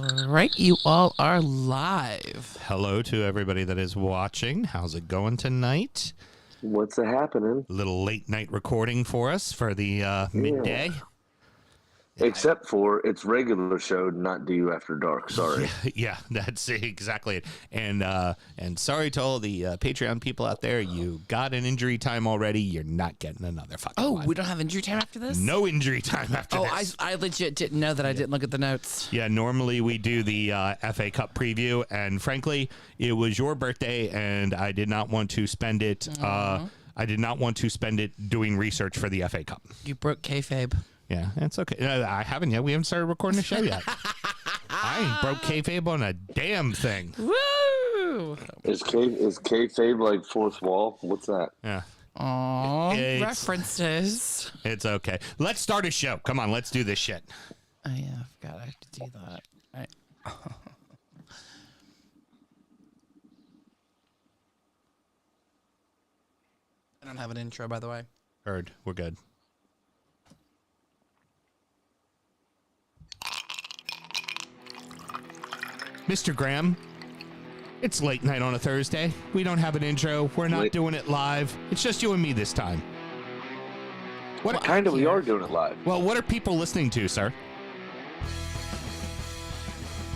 All right, you all are live. Hello to everybody that is watching. How's it going tonight? What's happening? Little late night recording for us for the midday. Except for it's regular show, not Do You After Dark. Sorry. Yeah, that's exactly it. And sorry to all the Patreon people out there. You got an injury time already. You're not getting another fucking one. We don't have injury time after this? No injury time after Oh, this. I legit didn't know that. I didn't look at the notes. Yeah, normally we do the FA Cup preview, and frankly, it was your birthday, and I did not want to spend it. I did not want to spend it doing research for the FA Cup. You broke kayfabe. Yeah, it's okay. I haven't yet. We haven't started recording the show yet. I ain't broke kayfabe on a damn thing. Woo! Is kayfabe like fourth wall? What's that? Yeah. Aww, references. It's okay. Let's start a show. Come on, let's do this shit. Oh, yeah, I forgot I have to do that. All right. I don't have an intro, by the way. Heard. We're good. Mr. Graham, it's late night on a Thursday. We don't have an intro. We're not doing it live. It's just you and me this time. We are doing it live. Well, what are people listening to, sir?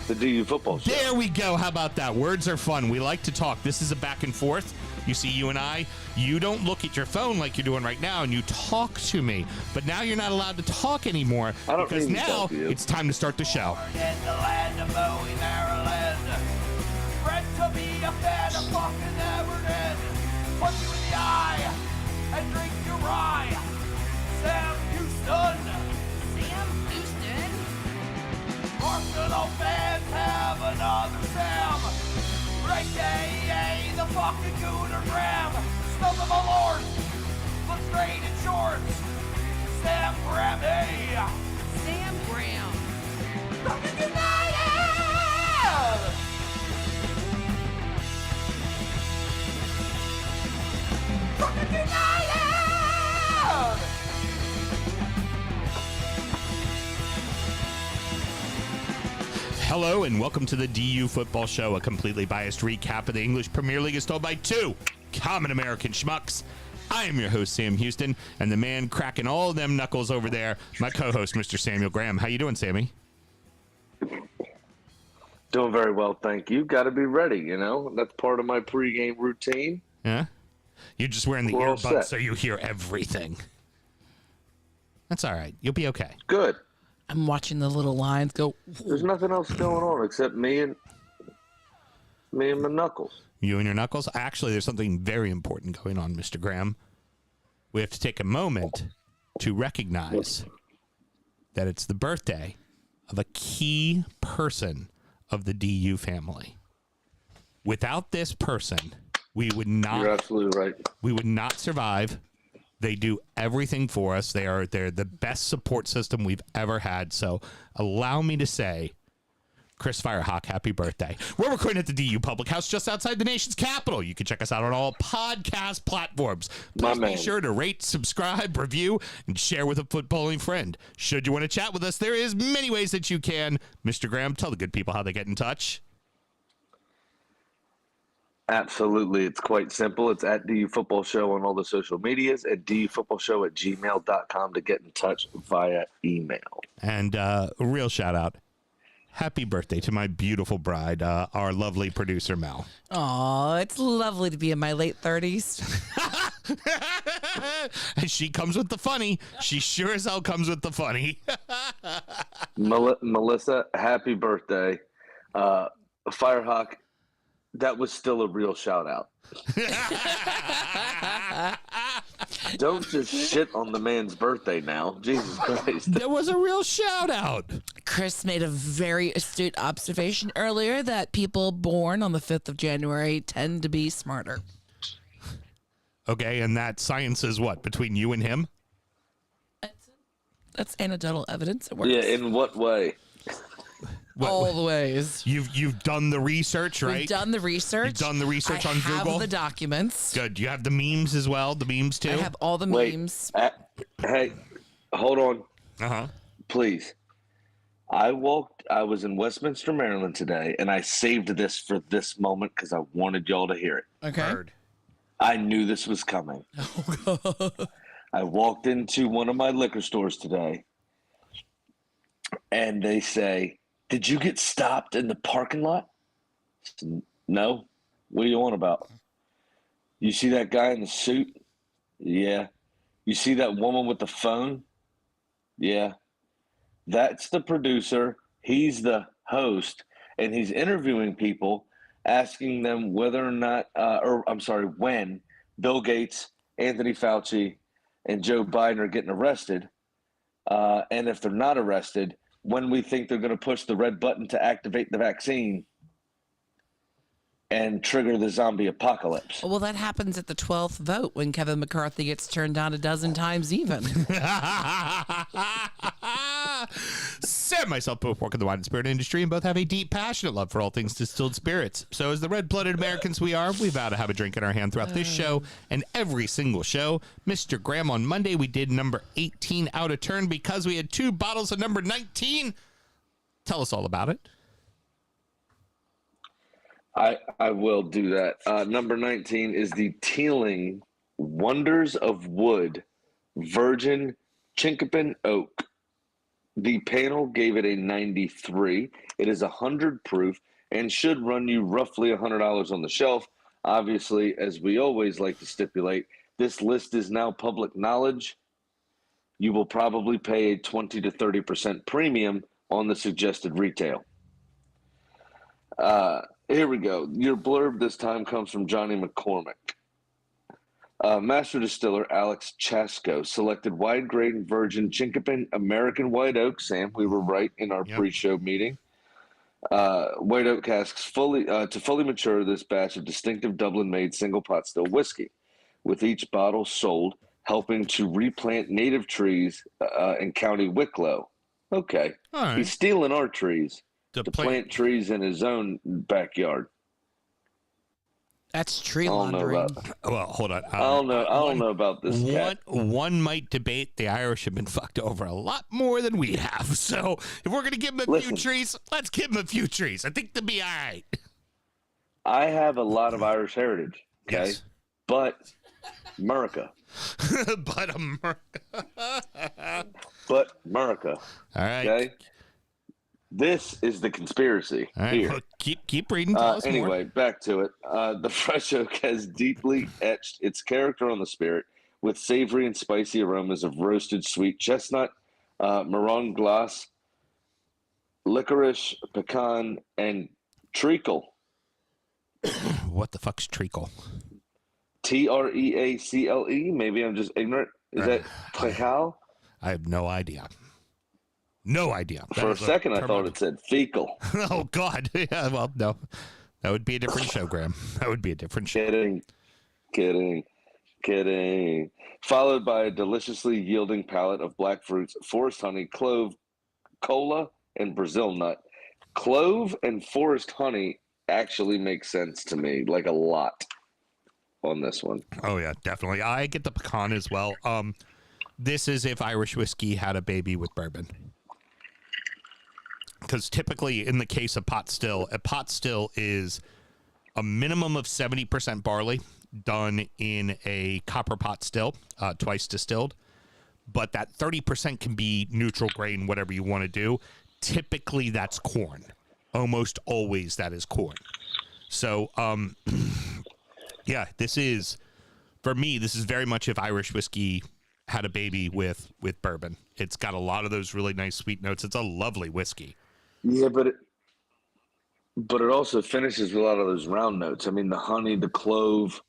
The Do You Football Show. There we go. How about that? Words are fun. We like to talk. This is a back and forth. You see, you and I, you don't look at your phone like you're doing right now, and you talk to me. But now you're not allowed to talk anymore because now it's time to start the show. In the land of Bowie, Maryland, bred to be a fan of fucking Everton. Punch you in the eye and drink your rye. Sam Houston. Sam Houston? Arsenal fans have another Sam. AKA the fucking Gooner Graham. Stump of a lord. Look straight in shorts. Sam Graham, hey. Sam Graham. Fucking United! Fucking United! Hello and welcome to the DU Football Show, a completely biased recap of the English Premier League as told by two common American schmucks. I am your host, Sam Houston, and the man cracking all of them knuckles over there, my co-host, Mr. Samuel Graham. How you doing, Sammy? Doing very well, thank you. Got to be ready, you know? That's part of my pregame routine. Yeah? You're just wearing the We're all earbuds set. so you hear everything. That's all right. You'll be okay. Good. I'm watching the little lines go. There's nothing else going on except me and my knuckles. You and your knuckles? Actually, there's something very important going on, Mr. Graham. We have to take a moment to recognize that it's the birthday of a key person of the DU family. Without this person, we would not. You're absolutely right. We would not survive. They do everything for us. They're the best support system we've ever had. So allow me to say, Chris Firehawk, happy birthday. We're recording at the DU Public House just outside the nation's capital. You can check us out on all podcast platforms. Please be sure to rate, subscribe, review, and share with a footballing friend. Should you want to chat with us, there is many ways that you can. Mr. Graham, tell the good people how they get in touch. Absolutely. It's quite simple. It's at DU Football Show on all the social medias and dufootballshow@gmail.com to get in touch via email. And a real shout out. Happy birthday to my beautiful bride, our lovely producer, Mel. Aw, it's lovely to be in my late 30s. And she comes with the funny. She sure as hell comes with the funny. Melissa, happy birthday. Firehawk, that was still a real shout out. Don't just shit on the man's birthday now. Jesus Christ. That was a real shout out. Chris made a very astute observation earlier that people born on the 5th of January tend to be smarter. Okay, and that science is what, between you and him? That's anecdotal evidence. It works. Yeah, in what way? All the ways. You've done the research, right? We've done the research. You've done the research on I have Google? the documents. Good. You have the memes as well? The memes too? I have all the memes. Hey, hold on, Uh-huh. please. I was in Westminster, Maryland today, and I saved this for this moment because I wanted y'all to hear it. Okay. Heard. I knew this was coming. I walked into one of my liquor stores today, and they say, "Did you get stopped in the parking lot?" I said, "No. What are you on about?" "You see that guy in the suit?" "Yeah." "You see that woman with the phone?" "Yeah." "That's the producer. He's the host, and he's interviewing people, asking them whether or not, when Bill Gates, Anthony Fauci, and Joe Biden are getting arrested. And if they're not arrested, when we think they're going to push the red button to activate the vaccine and trigger the zombie apocalypse." Well, that happens at the 12th vote when Kevin McCarthy gets turned down a dozen times even. Sam and myself both work in the wine and spirit industry and both have a deep, passionate love for all things distilled spirits. So as the red-blooded Americans we are, we vow to have a drink in our hand throughout this show and every single show. Mr. Graham, on Monday, we did number 18 out of turn because we had 2 bottles of number 19. Tell us all about it. I will do that. Number 19 is the Teeling Wonders of Wood Virgin Chinkapin Oak. The panel gave it a 93. It is 100 proof and should run you roughly $100 on the shelf. Obviously, as we always like to stipulate, this list is now public knowledge. You will probably pay a 20 to 30% premium on the suggested retail. Here we go. Your blurb this time comes from Johnny McCormick. Master distiller Alex Chasko selected wide grain virgin Chinkapin American white oak. Sam, we were right in our pre-show meeting. White oak casks to fully mature this batch of distinctive Dublin-made single pot still whiskey, with each bottle sold helping to replant native trees in County Wicklow. Okay, All right. He's stealing our trees To to plant trees in his own backyard. That's tree I don't know laundering. about. Well, hold on. I don't know. I don't know about this cat. One might debate the Irish have been fucked over a lot more than we have. So if we're going to give them a few trees, let's give them a few trees. I think they'll be all right. I have a lot of Irish heritage. Okay, Yes. but America. But America. But America. All right. Okay. This is the conspiracy All right. here. Well, keep reading. Tell us Anyway, more. back to it. The fresh oak has deeply etched its character on the spirit with savory and spicy aromas of roasted sweet chestnut, marron glace, licorice, pecan, and treacle. What the fuck's treacle? Treacle. Maybe I'm just ignorant. Is that treacle? I have no idea. No idea. For a second, I thought it said fecal. Oh, God. Yeah, well, no. That would be a different show, Graham. That would be a different show. Kidding. Followed by a deliciously yielding palette of black fruits, forest honey, clove, cola, and Brazil nut. Clove and forest honey actually makes sense to me, like a lot on this one. Oh, yeah, definitely. I get the pecan as well. This is if Irish whiskey had a baby with bourbon. Because typically, in the case of pot still, a pot still is a minimum of 70% barley done in a copper pot still, twice distilled. But that 30% can be neutral grain, whatever you want to do. Typically, that's corn. Almost always that is corn. So, yeah, this is, for me, this is very much if Irish whiskey had a baby with bourbon. It's got a lot of those really nice sweet notes. It's a lovely whiskey. Yeah, but it also finishes with a lot of those round notes. I mean, the honey, the clove,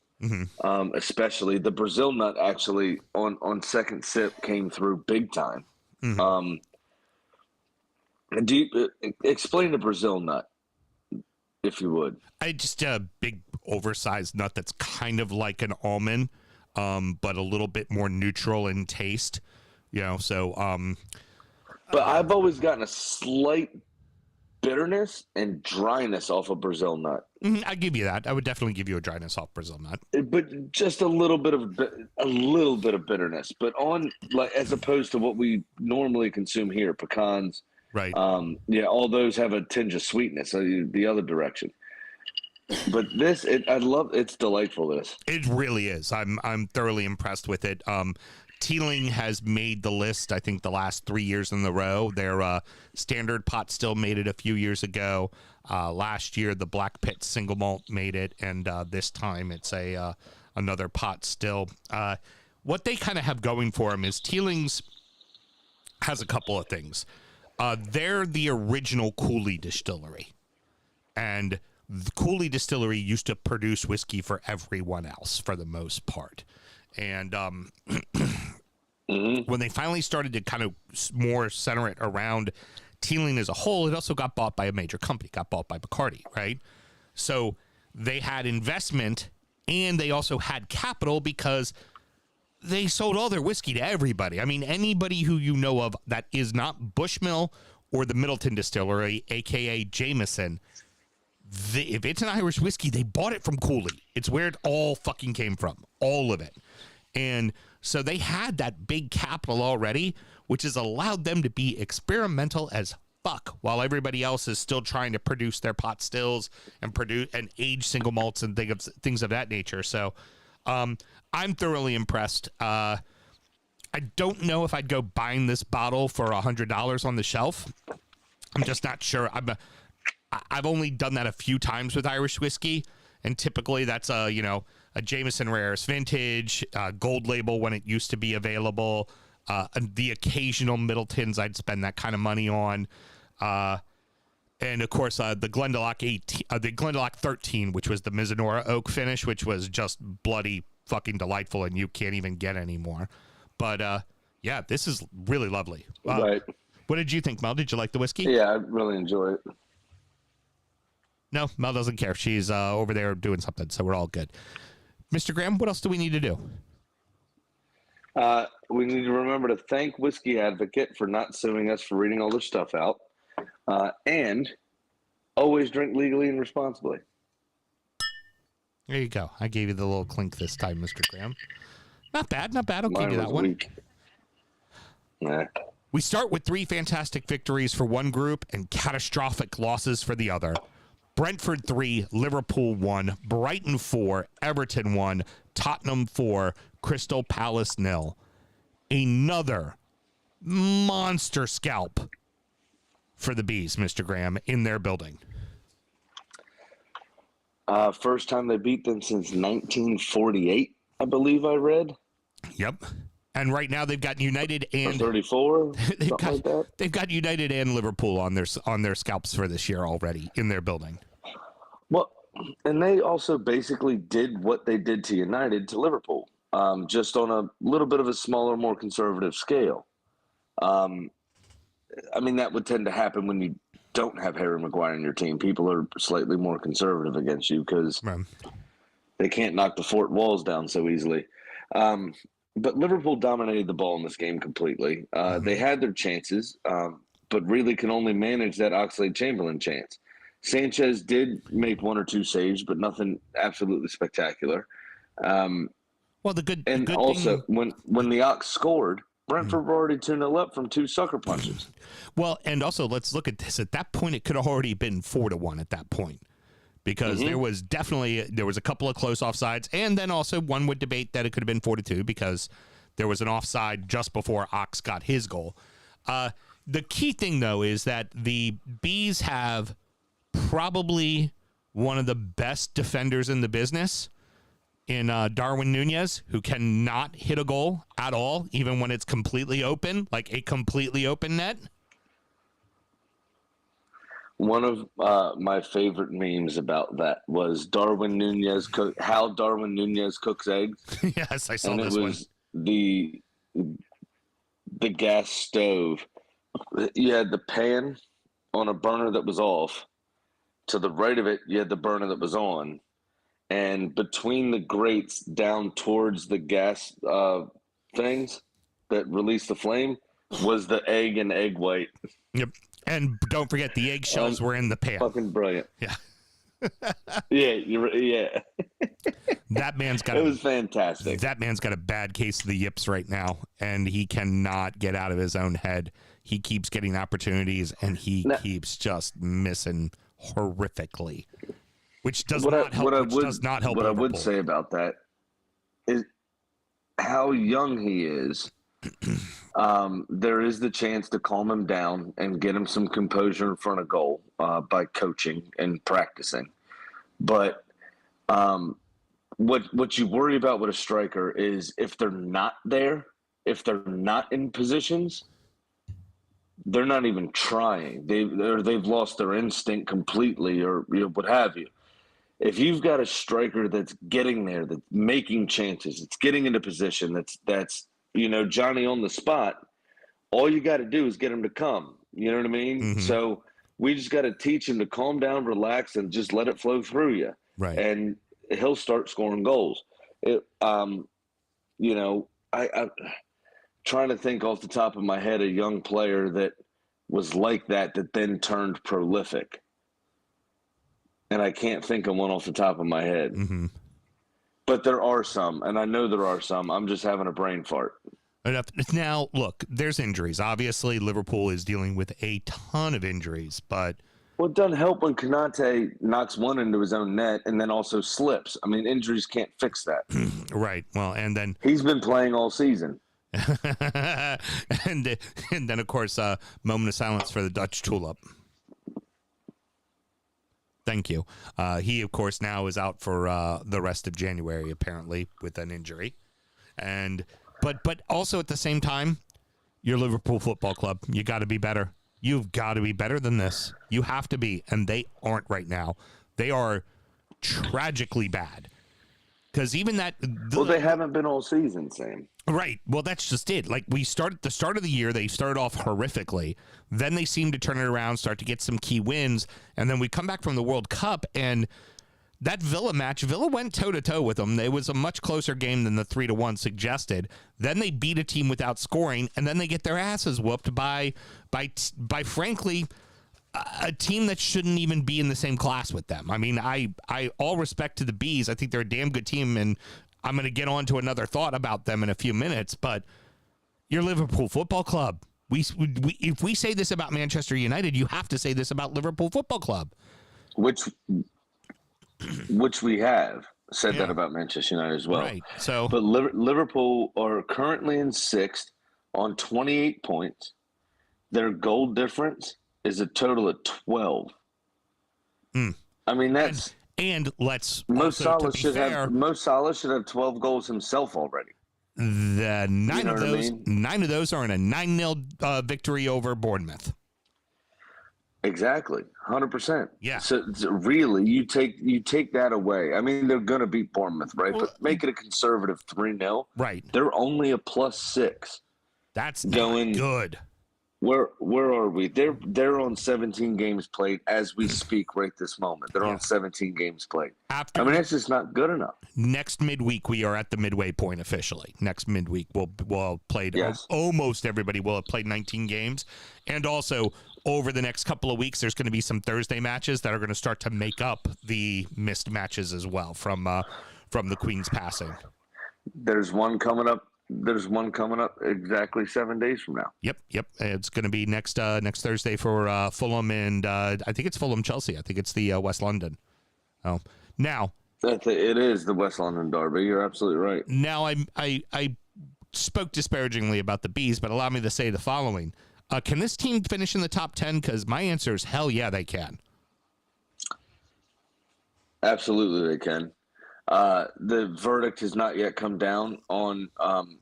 especially the Brazil nut. Actually, on second sip, came through big time. And do you explain the Brazil nut, if you would? I just a big oversized nut that's kind of like an almond, but a little bit more neutral in taste. You know, so. But I've always gotten a slight bitterness and dryness off of Brazil nut. I give you that. I would definitely give you a dryness off Brazil nut. But just a little bit of bitterness, but on like as opposed to what we normally consume here, pecans, Right. Yeah, all those have a tinge of sweetness, so the other direction. But this, I love. It's delightful. This. It really is. I'm thoroughly impressed with it. Teeling has made the list, I think, the last 3 years in a row. Their standard pot still made it a few years ago. Last year, the Black Pit single malt made it, and this time it's another pot still. What they kind of have going for them is Teeling's has a couple of things. They're the original Cooley distillery, and the Cooley distillery used to produce whiskey for everyone else for the most part. And when they finally started to kind of more center it around Teeling as a whole, it also got bought by a major company, got bought by Bacardi, right? So they had investment and they also had capital because they sold all their whiskey to everybody. I mean, anybody who you know of that is not Bushmill or the Middleton Distillery, a.k.a. Jameson, if it's an Irish whiskey, they bought it from Cooley. It's where it all fucking came from, all of it. And so they had that big capital already, which has allowed them to be experimental as fuck while everybody else is still trying to produce their pot stills and produce and age single malts and things of that nature. So I'm thoroughly impressed. I don't know if I'd go buying this bottle for $100 on the shelf. I'm just not sure. I've only done that a few times with Irish whiskey, and typically that's a Jameson Rares Vintage, Gold Label when it used to be available, the occasional Middletons I'd spend that kind of money on, and of course the Glendalough 13, which was the Mizunora oak finish, which was just bloody fucking delightful, and you can't even get anymore. But yeah, this is really lovely. Right. What did you think, Mel? Did you like the whiskey? Yeah, I really enjoy it. No, Mel doesn't care. She's over there doing something, so we're all good. Mr. Graham, what else do we need to do? We need to remember to thank Whiskey Advocate for not suing us for reading all their stuff out. And always drink legally and responsibly. There you go. I gave you the little clink this time, Mr. Graham. Not bad, not bad. I'll give you that one. Weak. Nah. We start with 3 fantastic victories for one group and catastrophic losses for the other. Brentford 3, Liverpool 1, Brighton 4, Everton 1, Tottenham 4, Crystal Palace 0. Another monster scalp for the Bees, Mr. Graham, in their building. First time they beat them since 1948, I believe I read. Yep. And right now they've got United and 34. They've got United and Liverpool on their scalps for this year already in their building. Well, and they also basically did what they did to United to Liverpool, just on a little bit of a smaller, more conservative scale. I mean, that would tend to happen when you don't have Harry Maguire in your team. People are slightly more conservative against you because they can't knock the fort walls down so easily. But Liverpool dominated the ball in this game completely. They had their chances, but really can only manage that Oxlade-Chamberlain chance. Sanchez did make 1 or 2 saves, but nothing absolutely spectacular. Well, the good also, thing... when the Ox scored, Brentford were already 2-0 up from 2 sucker punches. Well, and also, let's look at this. At that point, it could have already been 4-1 at that point. Because there was a couple of close offsides, and then also one would debate that it could have been 4-2 because there was an offside just before Ox got his goal. The key thing, though, is that the Bees have probably one of the best defenders in the business in Darwin Nunez, who cannot hit a goal at all, even when it's completely open, like a completely open net. One of my favorite memes about that was how Darwin Nunez cooks eggs. Yes, I saw this one. And it was the gas stove. You had the pan on a burner that was off. To the right of it, you had the burner that was on. And between the grates down towards the gas things that release the flame was the egg and egg white. Yep. And don't forget, the eggshells were in the pan. Fucking brilliant. Yeah. Yeah. That man's got. It was fantastic. That man's got a bad case of the yips right now, and he cannot get out of his own head. he keeps getting opportunities, and he keeps just missing horrifically, which does not help. What I would say about that is how young he is. There is the chance to calm him down and get him some composure in front of goal by coaching and practicing. But what you worry about with a striker is if they're not there, if they're not in positions, they're not even trying. They've lost their instinct completely, or what have you. If you've got a striker that's getting there, that's making chances, it's getting into position, that's Johnny on the spot, all you got to do is get him to come. You know what I mean? Mm-hmm. So we just got to teach him to calm down, relax, and just let it flow through you. Right. And he'll start scoring goals. I'm trying to think off the top of my head a young player that was like that then turned prolific. And I can't think of one off the top of my head. Mm-hmm. But there are some, and I know there are some. I'm just having a brain fart. Enough. Now, look, there's injuries. Obviously, Liverpool is dealing with a ton of injuries, but... Well, it doesn't help when Konate knocks one into his own net and then also slips. I mean, injuries can't fix that. Right. Well, and then... He's been playing all season. and then, of course, moment of silence for the Dutch tulip. Thank you. He, of course, now is out for the rest of January, apparently, with an injury. But also at the same time, you're Liverpool Football Club. You got to be better. You've got to be better than this. You have to be, and they aren't right now. They are tragically bad. Because even that... Well, they haven't been all season, Sam. Right. Well, that's just it. Like, we started the start of the year, they started off horrifically. Then they seem to turn it around, start to get some key wins. And then we come back from the World Cup, and that Villa match, Villa went toe-to-toe with them. It was a much closer game than the 3-1 suggested. Then they beat a team without scoring, and then they get their asses whooped by frankly, a team that shouldn't even be in the same class with them. I mean, I all respect to the Bees. I think they're a damn good team, and I'm going to get on to another thought about them in a few minutes, but you're Liverpool Football Club. If we say this about Manchester United, you have to say this about Liverpool Football Club. Which we have said that about Manchester United as well. Right. So, but Liverpool are currently in 6th on 28 points. Their goal difference is a total of 12. I mean, that's... And let's Mo Salah should fair, have 12 goals himself already. The nine of those are in a 9-0 victory over Bournemouth. Exactly, 100%. Yeah. So really, you take that away. I mean, they're going to beat Bournemouth, right? Well, but make it a conservative 3-0. Right. They're only a +6. That's going not good. Where are we? They're on 17 games played as we speak right this moment. They're on 17 games played. I mean, that's just not good enough. Next midweek, we are at the midway point officially. Next midweek, we'll have played almost everybody will have played 19 games. And also, over the next couple of weeks, there's going to be some Thursday matches that are going to start to make up the missed matches as well from the Queen's passing. There's one coming up exactly 7 days from now. Yep. It's going to be next Thursday for Fulham and I think it's Fulham Chelsea. I think it's the West London. Oh, now it is the West London derby. You're absolutely right. Now I spoke disparagingly about the Bees, but allow me to say the following: can this team finish in the top 10? Because my answer is hell yeah, they can. Absolutely, they can. The verdict has not yet come down on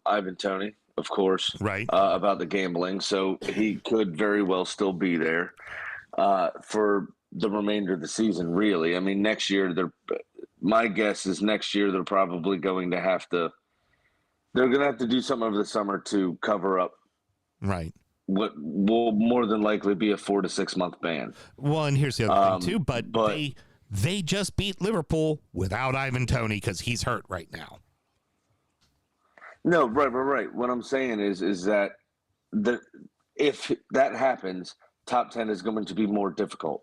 Ivan Toney, of course, right? About the gambling, so he could very well still be there for the remainder of the season. Really, I mean, next year my guess is next year they're probably going to have to. They're going to have to do something over the summer to cover up, right? What will more than likely be a 4 to 6 month ban. Well, and here's the other thing too, but they just beat Liverpool without Ivan Toney because he's hurt right now. No, right. What I'm saying is that if that happens, top 10 is going to be more difficult.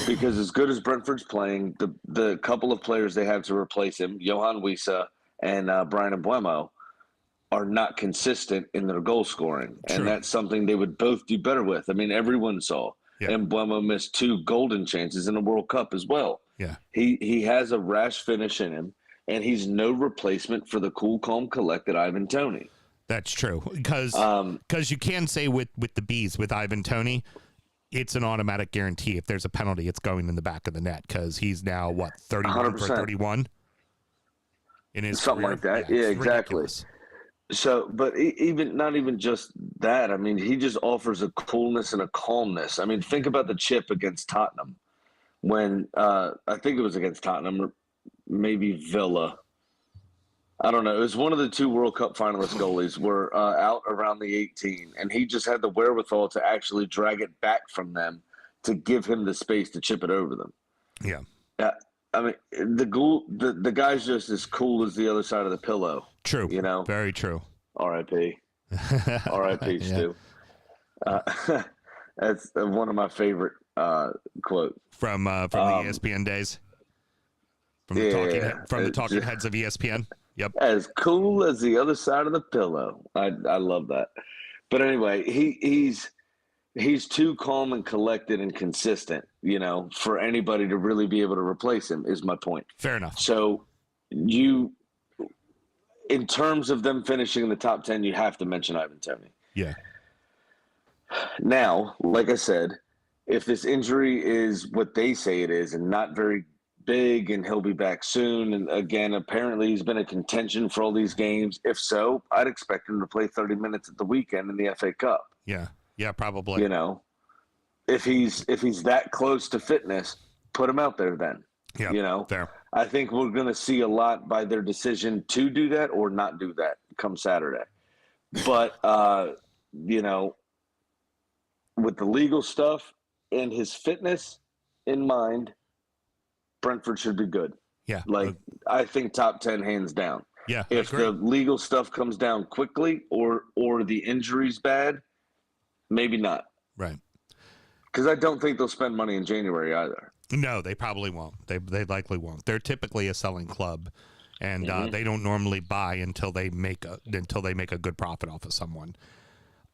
Because as good as Brentford's playing, the couple of players they have to replace him, Johan Wissa and Brian Mbeumo, are not consistent in their goal scoring. True. And that's something they would both do better with. I mean, everyone saw. Yeah. And Buemo missed 2 golden chances in the World Cup as well. Yeah. He has a rash finish in him, and he's no replacement for the cool, calm, collected Ivan Toney. That's true. Because you can say with the Bees, with Ivan Toney, it's an automatic guarantee. If there's a penalty, it's going in the back of the net because he's now, 31 for 31 in his Something career? like that. Yeah, Yeah, it's exactly. ridiculous. So, but even not even just that. I mean, he just offers a coolness and a calmness. I mean, think about the chip against Tottenham when I think it was against Tottenham or maybe Villa. I don't know. It was one of the 2 World Cup finalist goalies were out around the 18, and he just had the wherewithal to actually drag it back from them to give him the space to chip it over them. Yeah. I mean, the guy's just as cool as the other side of the pillow. True. You know? Very true. R.I.P. R.I.P. Yeah. Stu. That's one of my favorite quotes. From the ESPN days. From the talking heads of ESPN. Yep. As cool as the other side of the pillow. I love that. But anyway, he's too calm and collected and consistent, for anybody to really be able to replace him, is my point. Fair enough. So in terms of them finishing in the top 10, you have to mention Ivan Toney. Yeah. Now, like I said, if this injury is what they say it is and not very big and he'll be back soon, and again, apparently he's been a contention for all these games. If so, I'd expect him to play 30 minutes at the weekend in the FA Cup. Yeah. Yeah, probably. If he's that close to fitness, put him out there then. Yeah. Fair. I think we're going to see a lot by their decision to do that or not do that come Saturday. But, with the legal stuff and his fitness in mind, Brentford should be good. Yeah. I think top 10 hands down. Yeah. If the legal stuff comes down quickly or the injury's bad, maybe not. Right. Because I don't think they'll spend money in January either. No, they probably won't. They likely won't. They're typically a selling club, and they don't normally buy until they make a good profit off of someone.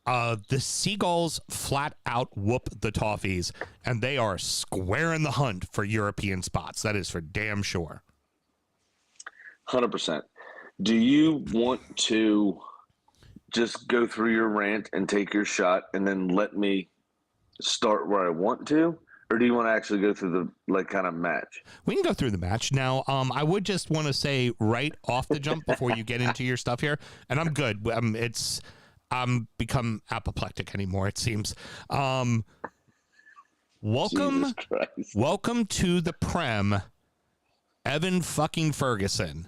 The Seagulls flat out whoop the Toffees, and they are square in the hunt for European spots. That is for damn sure. 100%. Do you want to just go through your rant and take your shot and then let me start where I want to? Or do you want to actually go through the kind of match? We can go through the match. Now, I would just want to say right off the jump before you get into your stuff here, and I'm good. I'm become apoplectic anymore, it seems. Welcome to the Prem, Evan fucking Ferguson.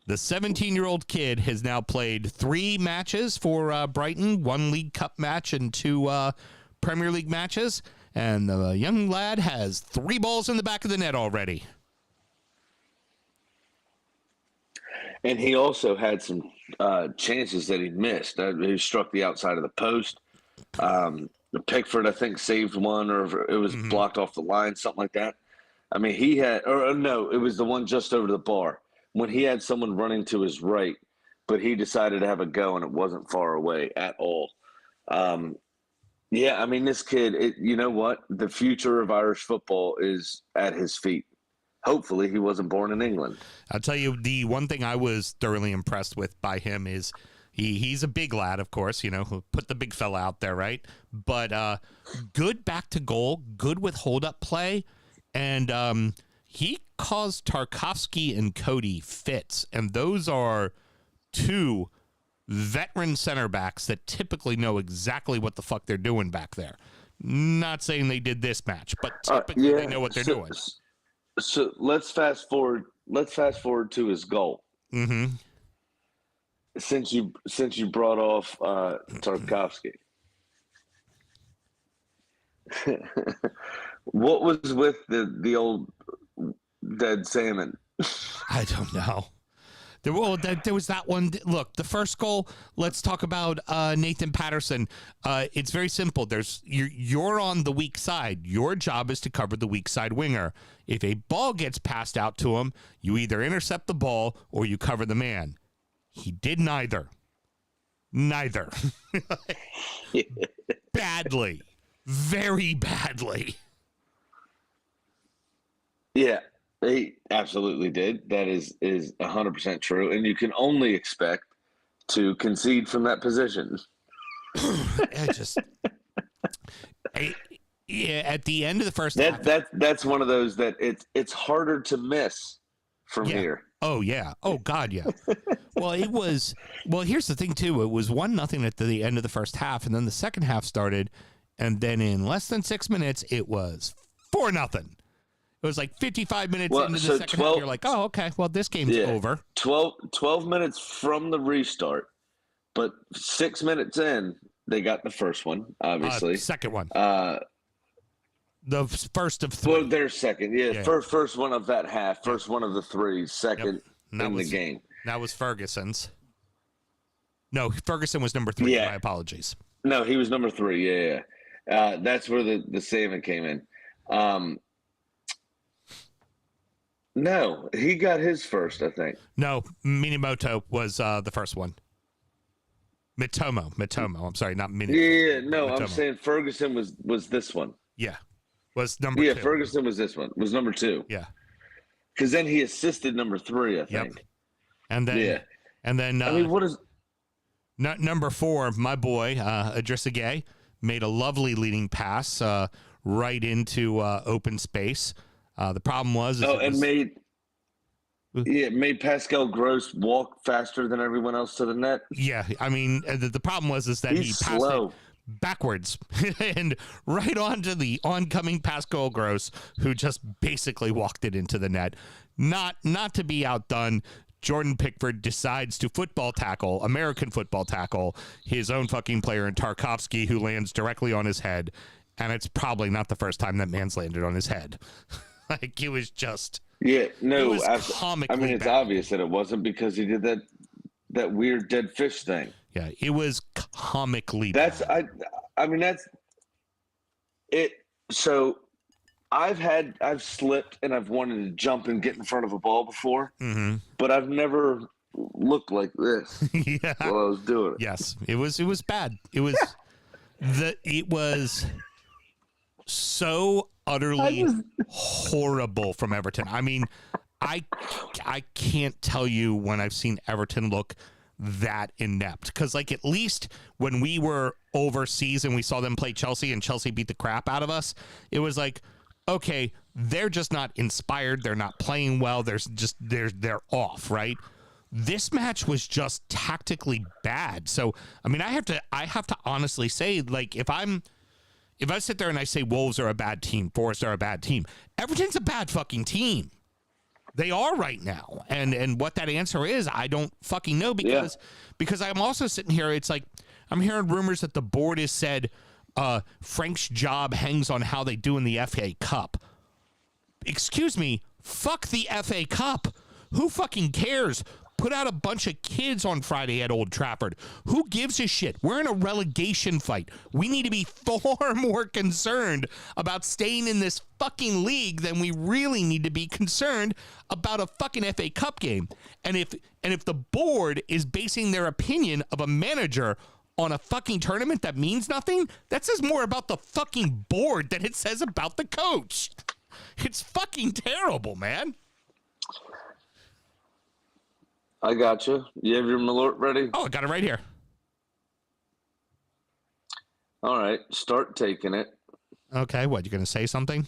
The 17-year-old kid has now played 3 matches for Brighton, 1 League Cup match and 2 Premier League matches. And the young lad has 3 balls in the back of the net already. And he also had some chances that he missed. He struck the outside of the post. Pickford, I think, saved one, or it was blocked off the line, something like that. I mean, he had – or no, it was the one just over the bar when he had someone running to his right, but he decided to have a go, and it wasn't far away at all. Yeah, I mean, this kid, you know what? The future of Irish football is at his feet. Hopefully he wasn't born in England. I'll tell you, the one thing I was thoroughly impressed with by him is he's a big lad, of course, who put the big fella out there, right? But good back to goal, good with hold-up play, and he caused Tarkovsky and Cody fits, and those are 2 veteran center backs that typically know exactly what the fuck they're doing back there. Not saying they did this match, but typically they know what they're doing. So let's fast forward. Let's fast forward to his goal. Mm-hmm. Since you brought off Tarkovsky, what was with the old dead salmon? I don't know. There was that one. Look, the first goal. Let's talk about Nathan Patterson. It's very simple. You're on the weak side. Your job is to cover the weak side winger. If a ball gets passed out to him, you either intercept the ball or you cover the man. He did neither. Neither. Badly. Very badly. Yeah, they absolutely did. That is 100% true, and you can only expect to concede from that position. Yeah, at the end of the first half. That's one of those that it's harder to miss from here. Oh yeah. Oh God, yeah. Well, here's the thing too. It was 1-0 at the end of the first half, and then the second half started, and then in less than 6 minutes, it was 4-0. It was like 55 minutes into the second half. You're like, oh, okay. Well, this game's over. 12 minutes from the restart, but 6 minutes in, they got the first one, obviously. Second one. The first of 3. Well, their second. Yeah. First one of that half. First one of the 3. Second in the game. That was Ferguson's. No, Ferguson was number 3. Yeah. My apologies. No, he was number 3. Yeah. That's where the salmon came in. No, he got his first, I think. No, Minamoto was the first one. Mitomo. I'm sorry, not Minamoto. Yeah, no, Mitomo. I'm saying Ferguson was this one. Yeah, was number 2. Yeah, Ferguson was this one. Was number 2. Yeah. Because then he assisted number 3, I think. Yep. And then I mean, what is number 4? My boy Idrissa Gueye made a lovely leading pass right into open space. The problem was, made Pascal Gross walk faster than everyone else to the net. Yeah, I mean, the problem was that he passed slow. it backwards and right onto the oncoming Pascal Gross, who just basically walked it into the net. Not to be outdone, Jordan Pickford decides to American football tackle, his own fucking player in Tarkovsky, who lands directly on his head, and it's probably not the first time that man's landed on his head. Like, it was just... Yeah, no, it was comically I mean, it's bad. obvious that it wasn't because he did that weird dead fish thing. Yeah, it was comically bad. I mean, that's it. So I've slipped and I've wanted to jump and get in front of a ball before, but I've never looked like this yeah. while I was doing it. Yes, it was bad. It was it was so utterly horrible from Everton. I mean, I can't tell you when I've seen Everton look that inept, because like at least when we were overseas and we saw them play Chelsea and Chelsea beat the crap out of us, it was like, okay, they're just not inspired, they're not playing well, they're off, right? This match was just tactically bad. So I mean, I have to honestly say, like, if I sit there and I say Wolves are a bad team, Forest are a bad team, Everton's a bad fucking team. They are right now. And what that answer is, I don't fucking know, because I'm also sitting here, it's like I'm hearing rumors that the board has said Frank's job hangs on how they do in the FA Cup. Excuse me, fuck the FA Cup. Who fucking cares? Put out a bunch of kids on Friday at Old Trafford. Who gives a shit? We're in a relegation fight. We need to be far more concerned about staying in this fucking league than we really need to be concerned about a fucking FA Cup game. And if the board is basing their opinion of a manager on a fucking tournament that means nothing, that says more about the fucking board than it says about the coach. It's fucking terrible, man. I got you. You have your Malort ready? Oh, I got it right here. All right, start taking it. Okay, what, you going to say something?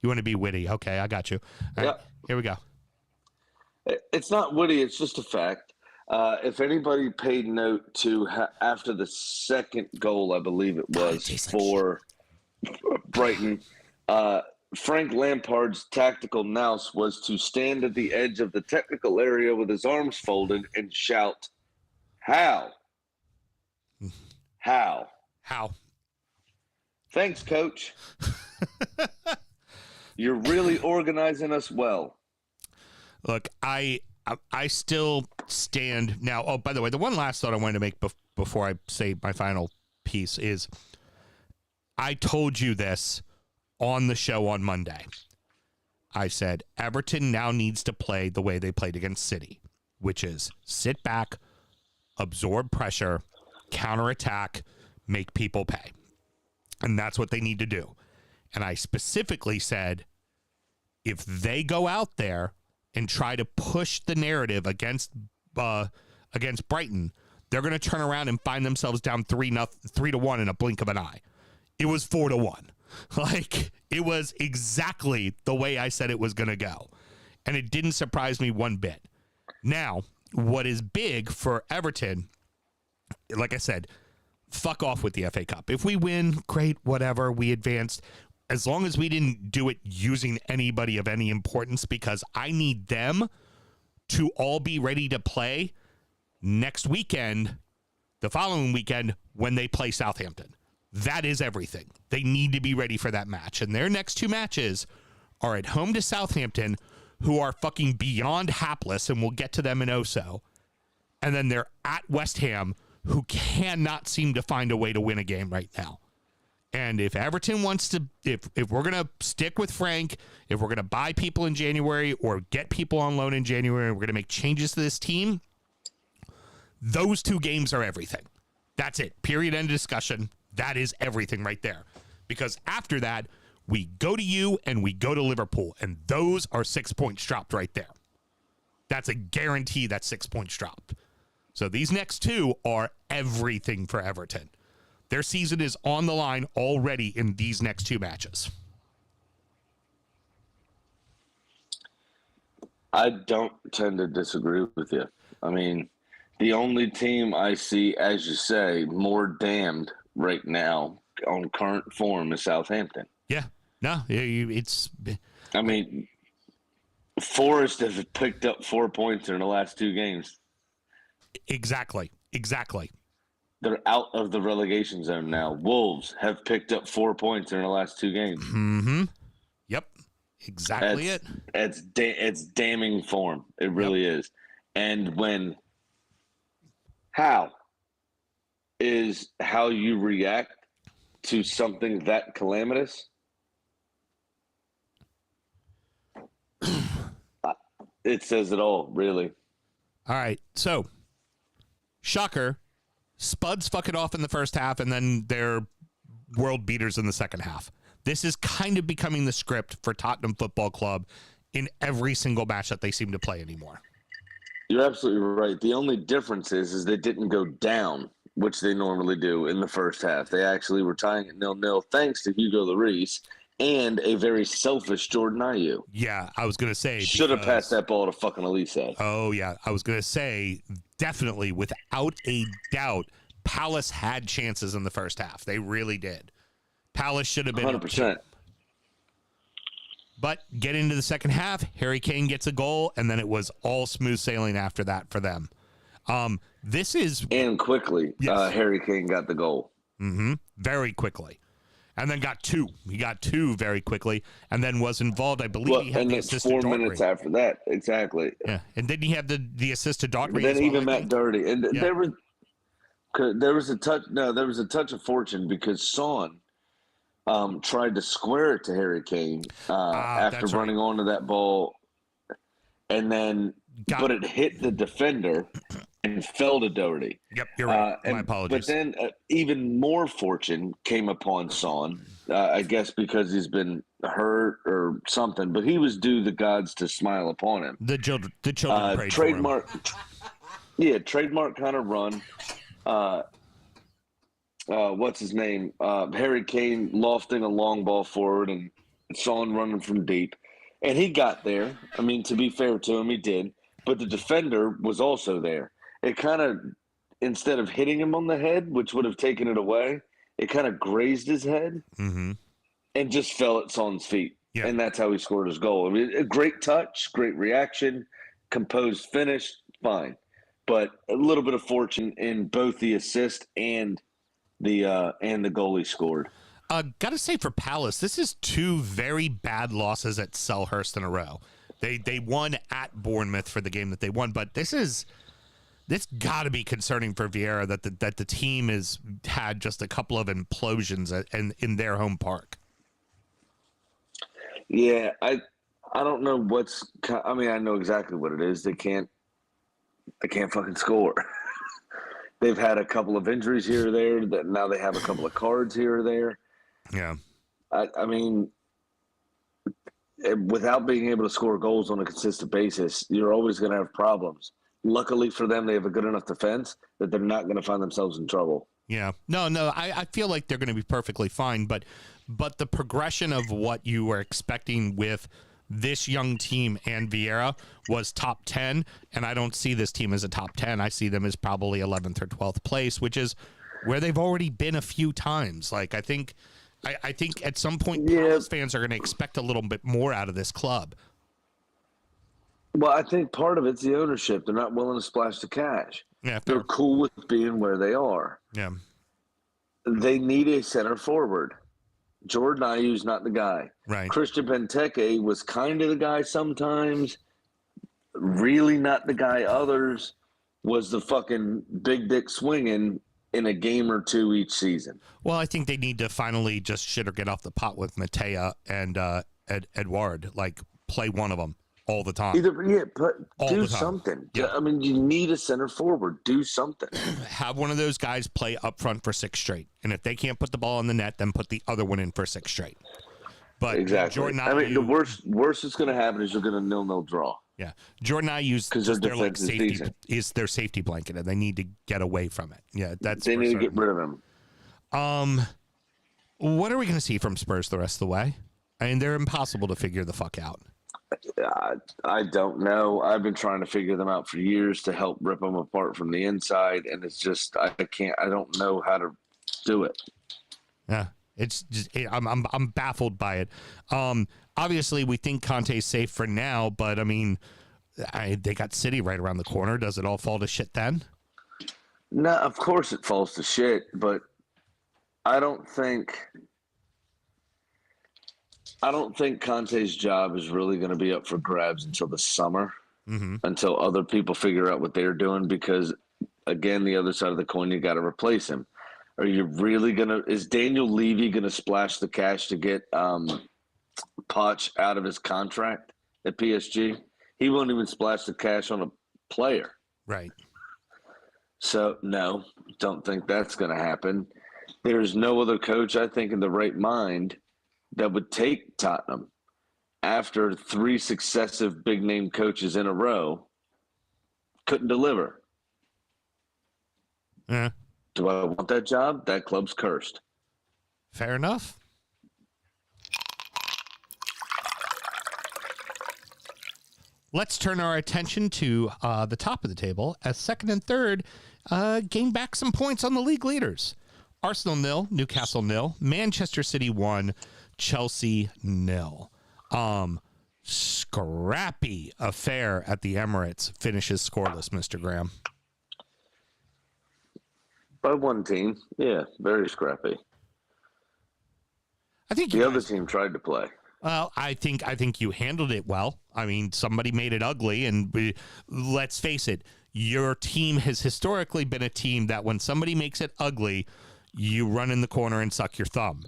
You want to be witty. Okay, I got you. All right, here we go. It's not witty, it's just a fact. If anybody paid note to after the second goal, I believe it was, for Brighton, Frank Lampard's tactical nous was to stand at the edge of the technical area with his arms folded and shout, "How? How? How?" Thanks, coach. You're really organizing us well. Look, I still stand now. Oh, by the way, the one last thought I wanted to make before I say my final piece is, I told you this on the show on Monday. I said Everton now needs to play the way they played against City, which is sit back, absorb pressure, counterattack, make people pay. And that's what they need to do. And I specifically said, if they go out there and try to push the narrative against Brighton, they're going to turn around and find themselves down 3-1 in a blink of an eye. It was 4-1. Like, it was exactly the way I said it was going to go. And it didn't surprise me one bit. Now, what is big for Everton, like I said, fuck off with the FA Cup. If we win, great, whatever, we advanced. As long as we didn't do it using anybody of any importance, because I need them to all be ready to play next weekend, the following weekend, when they play Southampton. That is everything. They need to be ready for that match. And their next two matches are at home to Southampton, who are fucking beyond hapless, and we'll get to them in Oso. And then they're at West Ham, who cannot seem to find a way to win a game right now. And if Everton wants to, if we're going to stick with Frank, if we're going to buy people in January or get people on loan in January, we're going to make changes to this team, those two games are everything. That's it. Period. End of discussion. That is everything right there. Because after that, we go to you and we go to Liverpool, and those are 6 points dropped right there. That's a guarantee that 6 points dropped. So these next two are everything for Everton. Their season is on the line already in these next two matches. I don't tend to disagree with you. I mean, the only team I see, as you say, more damned right now on current form is Southampton. Yeah. No, it's... I mean, Forest have picked up 4 points in the last two games. Exactly. They're out of the relegation zone now. Wolves have picked up 4 points in the last two games. Mm-hmm. Yep. Exactly It's damning form. It really is. And how you react to something that calamitous? It says it all, really. All right. So, shocker. Spuds fuck it off in the first half, and then they're world beaters in the second half. This is kind of becoming the script for Tottenham Football Club in every single match that they seem to play anymore. You're absolutely right. The only difference is they didn't go down, which they normally do in the first half. They actually were tying it 0-0 thanks to Hugo Lloris and a very selfish Jordan Ayew. Yeah, I was going to say. Should have passed that ball to fucking Elise. Oh, yeah. I was going to say, definitely, without a doubt, Palace had chances in the first half. They really did. Palace should have been 100%. But get into the second half, Harry Kane gets a goal, and then it was all smooth sailing after that for them. This is... And quickly, yes. Harry Kane got the goal. Mm-hmm. Very quickly. And then got two. He got two very quickly, and then was involved. I believe he had the assist to Daughtry. 4 minutes after that, exactly. Yeah, and didn't he have the assist to Daughtry? But then even well, Matt Doherty, and yeah. there was a touch. No, there was a touch of fortune because Son tried to square it to Harry Kane after running onto that ball, and then but it hit the defender and fell to Doherty. Yep, you're right. My apologies. But then even more fortune came upon Son, I guess because he's been hurt or something, but he was due the gods to smile upon him. The children prayed trademark, for him. Yeah, trademark kind of run. What's his name? Harry Kane lofting a long ball forward and Son running from deep. And he got there. I mean, to be fair to him, he did. But the defender was also there. It kind of, instead of hitting him on the head, which would have taken it away, it kind of grazed his head and just fell at Son's feet. Yeah. And that's how he scored his goal. I mean, a great touch, great reaction, composed finish, fine. But a little bit of fortune in both the assist and the goal he scored. Gotta say for Palace, this is two very bad losses at Selhurst in a row. They won at Bournemouth for the game that they won, but this got to be concerning for Vieira that the team has had just a couple of implosions in their home park. Yeah, I don't know what's. I mean, I know exactly what it is. They can't fucking score. they've had a couple of injuries here or there. That now they have a couple of cards here or there. Yeah. I mean, without being able to score goals on a consistent basis, you're always going to have problems. Luckily for them, they have a good enough defense that they're not going to find themselves in trouble. Yeah. No, I feel like they're going to be perfectly fine, but the progression of what you were expecting with this young team and Vieira was top 10, and I don't see this team as a top 10. I see them as probably 11th or 12th place, which is where they've already been a few times. Like, I think at some point, Palace fans are going to expect a little bit more out of this club. Well, I think part of it's the ownership. They're not willing to splash the cash. Yeah, They're fair. cool with being where they are. Yeah. They need a center forward. Jordan Ayew's not the guy. Right. Christian Benteke was kind of the guy sometimes, really not the guy others, was the fucking big dick swinging in a game or two each season. Well, I think they need to finally just shit or get off the pot with Matea and Edouard. Like, play one of them all the time. Do something. Yeah. I mean, you need a center forward. Do something. Have one of those guys play up front for 6 straight. And if they can't put the ball in the net, then put the other one in for 6 straight. But Exactly. Jordan I mean, Ayew, the worst that's going to happen is you're going to 0-0 draw. Yeah. Jordan Ayew's Because just their their like defense is safety decent. is their safety blanket, and they need to get away from it. Yeah, that's They for need to certain. get rid of him. What are we going to see from Spurs the rest of the way? I mean, they're impossible to figure the fuck out. I don't know. I've been trying to figure them out for years to help rip them apart from the inside, and it's just I don't know how to do it. Yeah, it's just, I'm baffled by it. Obviously, we think Conte's safe for now, but I mean, they got City right around the corner. Does it all fall to shit then? No, of course it falls to shit, but I don't think Conte's job is really going to be up for grabs until the summer, until other people figure out what they're doing. Because, again, the other side of the coin, you got to replace him. Are you really going to – is Daniel Levy going to splash the cash to get Poch out of his contract at PSG? He won't even splash the cash on a player. Right. So, no, don't think that's going to happen. There's no other coach, I think, in the right mind that would take Tottenham after 3 successive big-name coaches in a row couldn't deliver. Yeah. Do I want that job? That club's cursed. Fair enough. Let's turn our attention to the top of the table as second and third gain back some points on the league leaders. Arsenal 0, Newcastle 0, Manchester City 1, Chelsea 0. Scrappy affair at the Emirates finishes scoreless, Mr. Graham. By one team, yeah, very scrappy. I think The other team tried to play. Well, I think you handled it well. I mean, somebody made it ugly, and let's face it, your team has historically been a team that when somebody makes it ugly, you run in the corner and suck your thumb.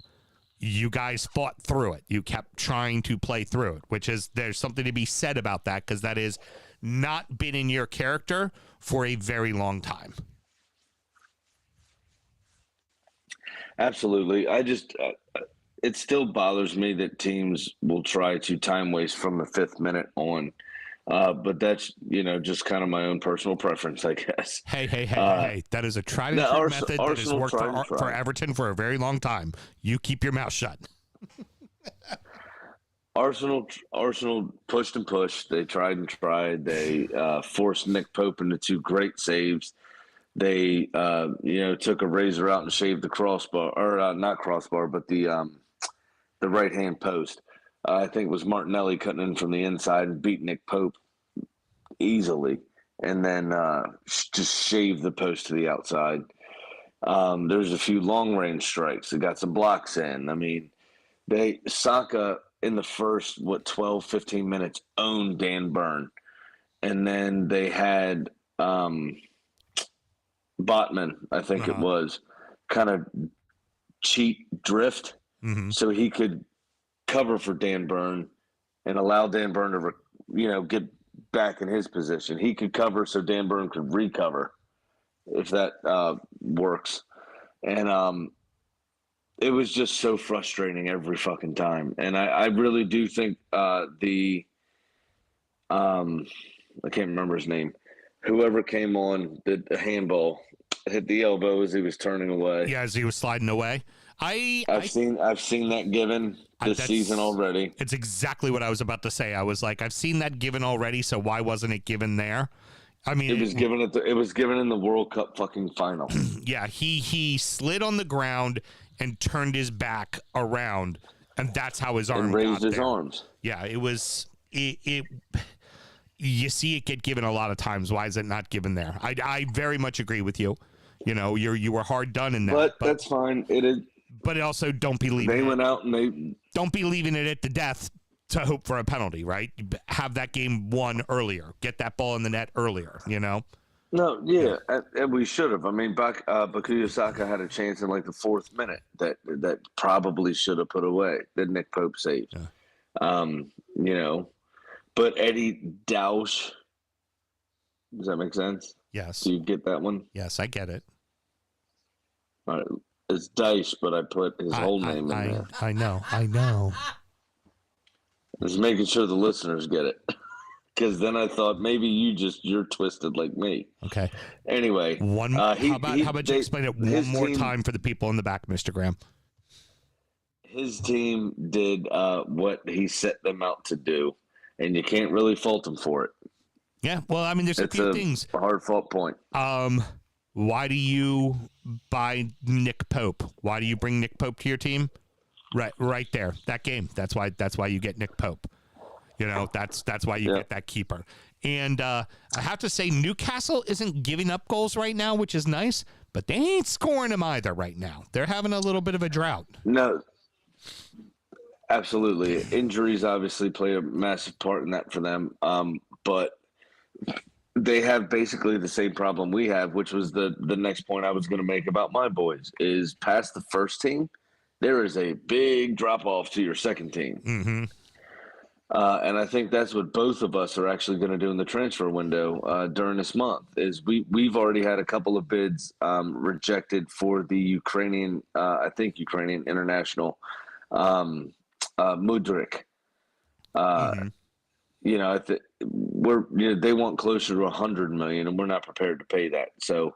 You guys fought through it. You kept trying to play through it, which is there's something to be said about that because that has not been in your character for a very long time. Absolutely. It still bothers me that teams will try to time waste from the 5th minute on. But that's, just kind of my own personal preference, I guess. Hey. That is a tried and true method that has worked for Everton for a very long time. You keep your mouth shut. Arsenal pushed and pushed. They tried and tried. They forced Nick Pope into 2 great saves. They, took a razor out and shaved the crossbar, or not crossbar, but the right-hand post. I think it was Martinelli cutting in from the inside and beat Nick Pope easily, and then just shaved the post to the outside. There's a few long-range strikes. They got some blocks in. I mean, Saka in the first, 12, 15 minutes owned Dan Burn. And then they had Botman, I think it was, kind of cheat drift so he could cover for Dan Burn and allow Dan Burn to, get back in his position. He could cover so Dan Burn could recover if that works. And it was just so frustrating every fucking time. And I really do think I can't remember his name. Whoever came on did a handball, hit the elbow as he was turning away. Yeah, as he was sliding away. I've seen that given this season already. It's exactly what I was about to say. I was like, I've seen that given already, so why wasn't it given there? I mean, it was given in the World Cup fucking final. Yeah, he slid on the ground and turned his back around, and that's how his arm and raised got his there. arms. Yeah, it was it. You see it get given a lot of times. Why is it not given there? I very much agree with you. You know, you were hard done in that. But that's fine. It is. But also, don't be leaving. They went out and don't be leaving it at the death to hope for a penalty. Right? Have that game won earlier. Get that ball in the net earlier. You know. No, yeah, and we should have. I mean, Bakuya Saka had a chance in like the 4th minute that probably should have put away. That Nick Pope saved. Yeah. You know, but Eddie Dausch. Does that make sense? Yes. Do you get that one? Yes, I get it. All right. It's Dice, but I put his whole name in there. I know. Just making sure the listeners get it. Because then I thought maybe you're twisted like me. Okay. Anyway. How about you explain it one more time for the people in the back, Mr. Graham? His team did what he set them out to do, and you can't really fault him for it. Yeah, well, I mean, there's a few things. A hard fault point. Why do you buy Nick Pope? Why do you bring Nick Pope to your team? Right there, that game. That's why you get Nick Pope. You know, that's why you get that keeper. And I have to say, Newcastle isn't giving up goals right now, which is nice, but they ain't scoring them either right now. They're having a little bit of a drought. No, absolutely. Injuries obviously play a massive part in that for them. But they have basically the same problem we have, which was the next point I was going to make about my boys, is past the first team, there is a big drop-off to your second team. Mm-hmm. And I think that's what both of us are actually going to do in the transfer window during this month. Is we've already had a couple of bids rejected for the Ukrainian international Mudryk. Mm-hmm. You know, they want closer to $100 million, and we're not prepared to pay that. So,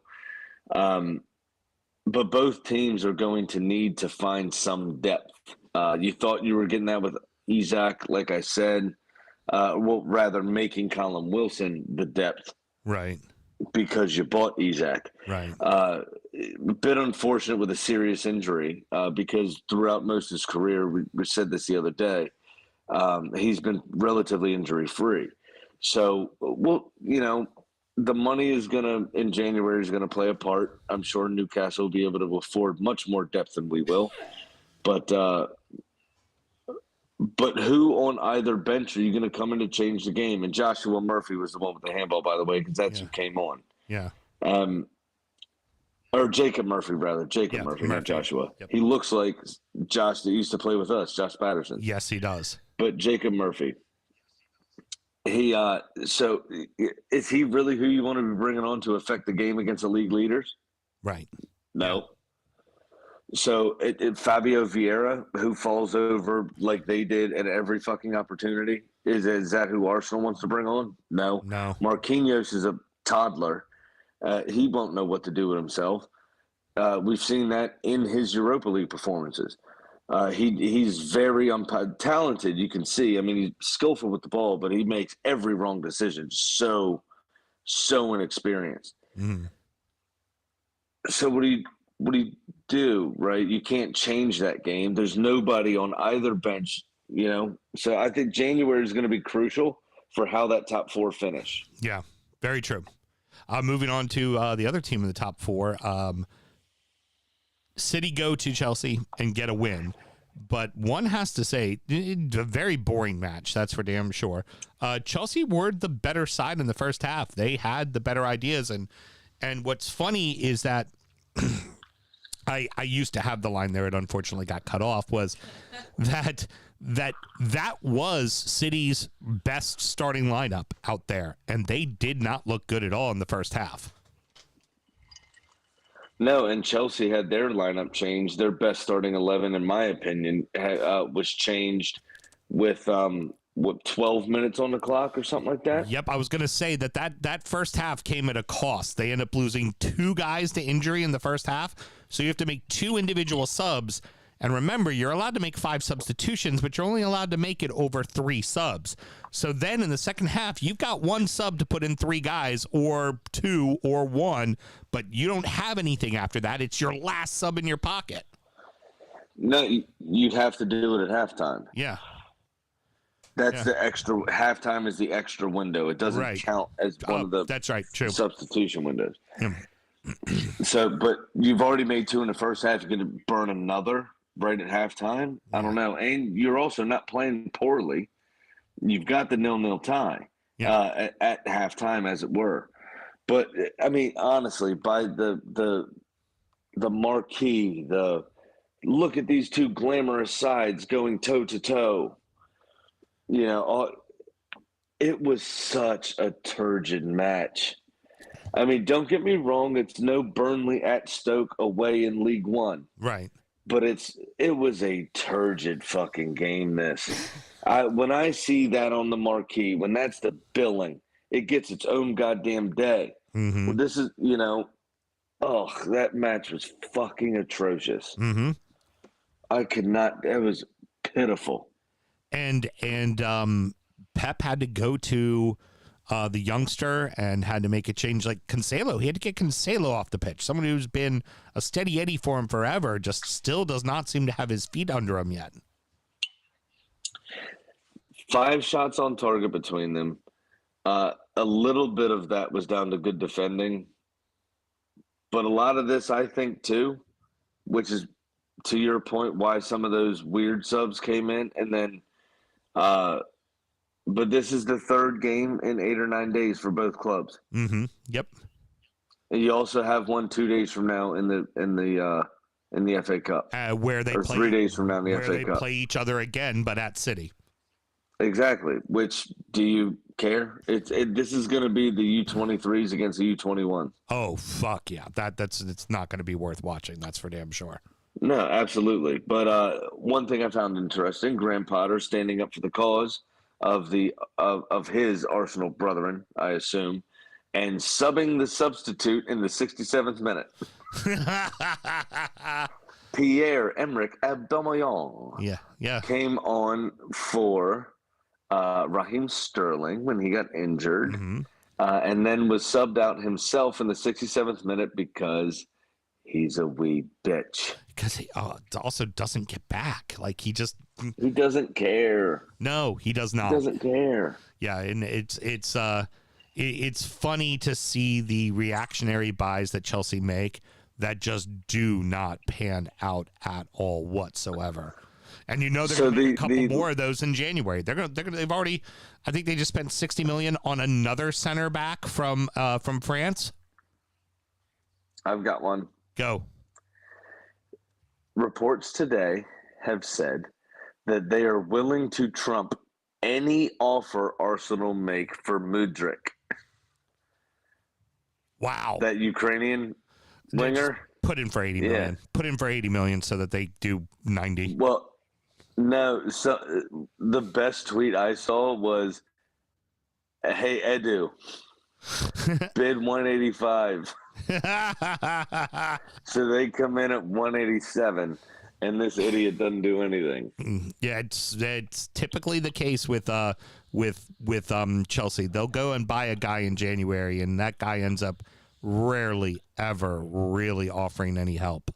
but both teams are going to need to find some depth. You thought you were getting that with Isaac, like I said, rather making Colin Wilson the depth, right? Because you bought Isaac, right? A bit unfortunate with a serious injury, because throughout most of his career, we said this the other day, he's been relatively injury free. So, well, you know, the money in January is gonna play a part. I'm sure Newcastle will be able to afford much more depth than we will, but who on either bench are you going to come in to change the game? And Joshua Murphy was the one with the handball, by the way, because that's who came on. Yeah. Or Jacob Murphy, rather. Jacob Murphy, not Joshua. Yep. He looks like Josh that used to play with us, Josh Patterson. Yes, he does. But Jacob Murphy. So is he really who you want to be bringing on to affect the game against the league leaders? Right. No. Yeah. So Fabio Vieira, who falls over like they did at every fucking opportunity, is that who Arsenal wants to bring on? No. Marquinhos is a toddler. He won't know what to do with himself. We've seen that in his Europa League performances. He's very talented, you can see. I mean, he's skillful with the ball, but he makes every wrong decision. So inexperienced. Mm. So what do you do, right? You can't change that game. There's nobody on either bench, you know? So I think January is going to be crucial for how that top four finish. Yeah, very true. Moving on to the other team in the top four. City go to Chelsea and get a win. But one has to say, a very boring match, that's for damn sure. Chelsea were the better side in the first half. They had the better ideas. And what's funny is that I used to have the line there. It unfortunately got cut off. Was that was City's best starting lineup out there, and they did not look good at all in the first half. No, and Chelsea had their lineup changed. Their best starting 11, in my opinion, was changed with 12 minutes on the clock or something like that. Yep, I was going to say that first half came at a cost. They end up losing 2 guys to injury in the first half, so you have to make 2 individual subs. And remember, you're allowed to make 5 substitutions, but you're only allowed to make it over 3 subs. So then in the second half, you've got 1 sub to put in 3 guys, or 2 or 1, but you don't have anything after that. It's your last sub in your pocket. No, you'd have to do it at halftime. Yeah. That's the extra. Halftime is the extra window. It doesn't count as one of the that's right, true. substitution windows. Yeah. So, but you've already made 2 in the first half. You're going to burn another right at halftime. I don't know. And you're also not playing poorly. You've got the 0-0 tie at halftime, as it were. But I mean, honestly, by the marquee, look at these 2 glamorous sides going toe to toe. You know, it was such a turgid match. I mean, don't get me wrong. It's no Burnley at Stoke away in League One. Right. But it was a turgid fucking game, when I see that on the marquee, when that's the billing, it gets its own goddamn day. Mm-hmm. Well, this is, that match was fucking atrocious. Mm-hmm. I could not, it was pitiful. And Pep had to go to the youngster and had to make a change, like Cancelo. He had to get Cancelo off the pitch. Someone who's been a steady Eddie for him forever, just still does not seem to have his feet under him yet. 5 shots on target between them. A little bit of that was down to good defending. But a lot of this, I think, too, which is, to your point, why some of those weird subs came in. And then, but this is the 3rd game in 8 or 9 days for both clubs. Mm-hmm. Yep. And you also have one 2 days from now in the FA Cup, where they or play 3 days from now in the FA they Cup. play each other again, but at City. Exactly. Which, do you care? This is going to be the U23s against the U21s. Oh fuck yeah! It's not going to be worth watching. That's for damn sure. No, absolutely. But one thing I found interesting: Graham Potter standing up for the cause of his Arsenal brethren, I assume, and subbing the substitute in the 67th minute. Pierre-Emerick Aubameyang came on for Raheem Sterling when he got injured, and then was subbed out himself in the 67th minute because he's a wee bitch. Because he also doesn't get back. Like, he doesn't care. No, he does not. He doesn't care. Yeah, and it's funny to see the reactionary buys that Chelsea make that just do not pan out at all whatsoever. And they're going to make a couple more of those in January. They've already, I think they just spent $60 million on another center back from France. I've got one. Go. Reports today have said that they are willing to trump any offer Arsenal make for Mudryk. Wow. That Ukrainian winger. Put in for 80 million. Put in for 80 million so that they do 90. Well, no. So the best tweet I saw was, "Hey Edu, bid 185." So they come in at 187, and this idiot doesn't do anything. Yeah, it's typically the case with Chelsea. They'll go and buy a guy in January, and that guy ends up rarely ever really offering any help.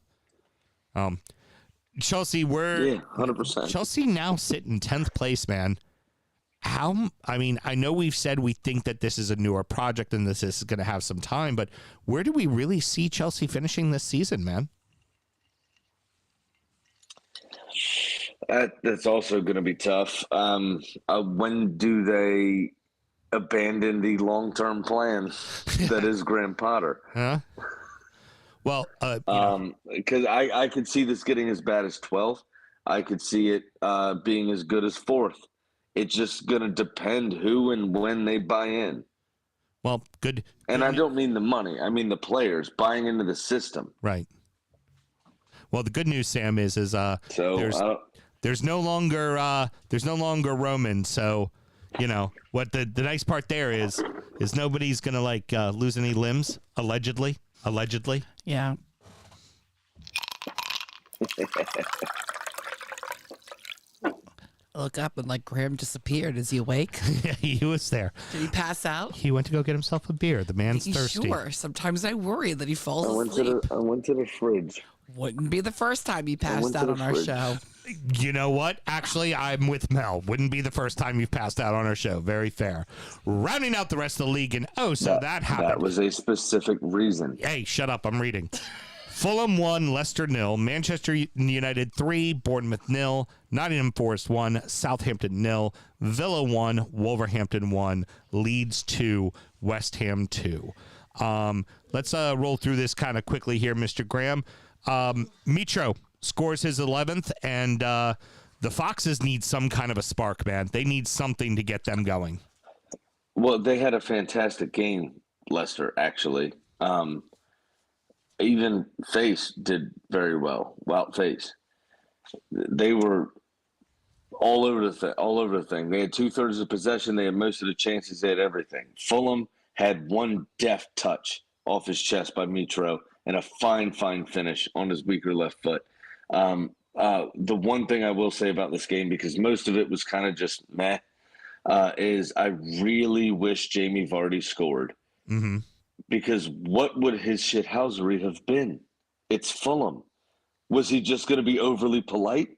Chelsea, 100%. Chelsea now sit in 10th place, man. I know we've said we think that this is a newer project and this is going to have some time, but where do we really see Chelsea finishing this season, man? That's also going to be tough. When do they abandon the long-term plan that is Graham Potter? Huh? Well, because I could see this getting as bad as 12th. I could see it being as good as 4th. It's just going to depend who and when they buy in. Well, good. And I don't mean the money. I mean the players buying into the system. Right. Well, the good news, Sam, is there's no longer Roman. So, what the nice part there is nobody's gonna lose any limbs. Allegedly. Yeah. I look up and Graham disappeared. Is he awake? Yeah, he was there. Did he pass out? He went to go get himself a beer. The man's thirsty. Sure. Sometimes I worry that he falls I asleep. went to the fridge. Wouldn't be the first time he passed out on our show. You know what? Actually, I'm with Mel. Wouldn't be the first time you've passed out on our show. Very fair. Rounding out the rest of the league, and that happened. That was a specific reason. Hey, shut up. I'm reading. Fulham 1, Leicester 0, Manchester United 3, Bournemouth 0, Nottingham Forest 1, Southampton 0, Villa 1, Wolverhampton 1, Leeds 2, West Ham 2. Let's roll through this kind of quickly here, Mr. Graham. Mitro scores his 11th, and the Foxes need some kind of a spark, man. They need something to get them going. Well, they had a fantastic game, Leicester, actually. Even Face did very well. Wout Face. They were all over the thing. They had 2/3 of possession. They had most of the chances. They had everything. Fulham had one deft touch off his chest by Mitro and a fine finish on his weaker left foot. The one thing I will say about this game, because most of it was kind of just meh, is I really wish Jamie Vardy scored. Mm-hmm. Because what would his shithousery have been? It's Fulham. Was he just going to be overly polite?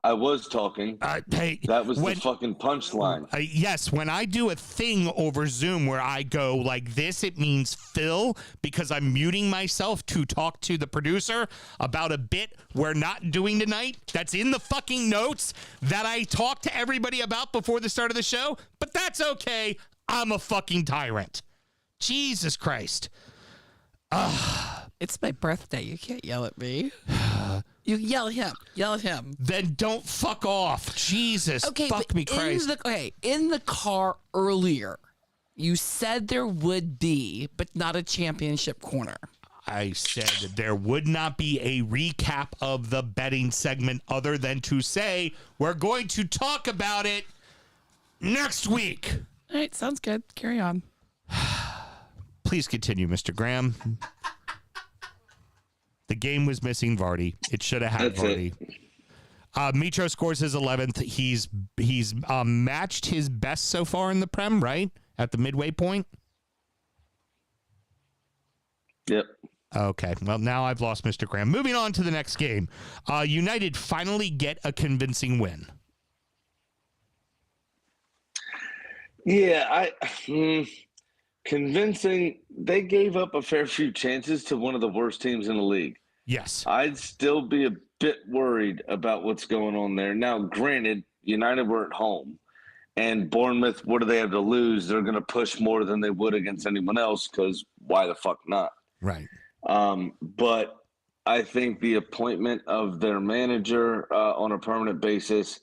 I was talking. Hey, that was the fucking punchline. Yes, when I do a thing over Zoom where I go like this, it means Phil, because I'm muting myself to talk to the producer about a bit we're not doing tonight. That's in the fucking notes that I talked to everybody about before the start of the show, but that's okay. I'm a fucking tyrant. Jesus Christ. It's my birthday. You can't yell at me. You yell at him. Yell at him. Then don't fuck off. Jesus. Okay, fuck me, Christ. In the car earlier, you said there would be, but not a championship corner. I said there would not be a recap of the betting segment other than to say we're going to talk about it next week. All right, sounds good. Carry on. Please continue, Mr. Graham. The game was missing Vardy. It should have had Vardy. Mitro scores his 11th. He's matched his best so far in the Prem, right? At the midway point? Yep. Okay. Well, now I've lost Mr. Graham. Moving on to the next game. United finally get a convincing win. Yeah, convincing. They gave up a fair few chances to one of the worst teams in the league. Yes. I'd still be a bit worried about what's going on there. Now, granted, United were at home, and Bournemouth, what do they have to lose? They're going to push more than they would against anyone else, because why the fuck not? Right. But I think the appointment of their manager on a permanent basis,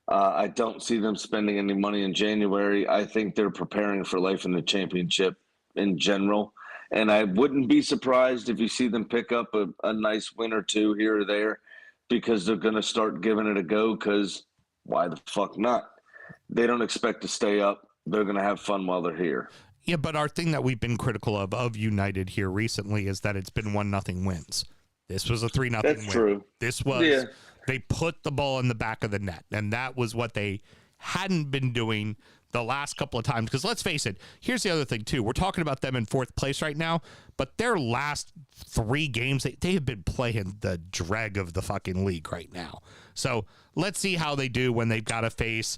I don't see them spending any money in January. I think they're preparing for life in the championship in general. And I wouldn't be surprised if you see them pick up a nice win or two here or there, because they're going to start giving it a go, because why the fuck not? They don't expect to stay up. They're going to have fun while they're here. Yeah, but our thing that we've been critical of United here recently is that it's been 1-0 wins. This was a 3-0 win. That's true. This was, they put the ball in the back of the net, and that was what they hadn't been doing the last couple of times. Because let's face it, here's the other thing too. We're talking about them in 4th place right now, but their last 3 games, they have been playing the dreg of the fucking league right now. So let's see how they do when they've got to face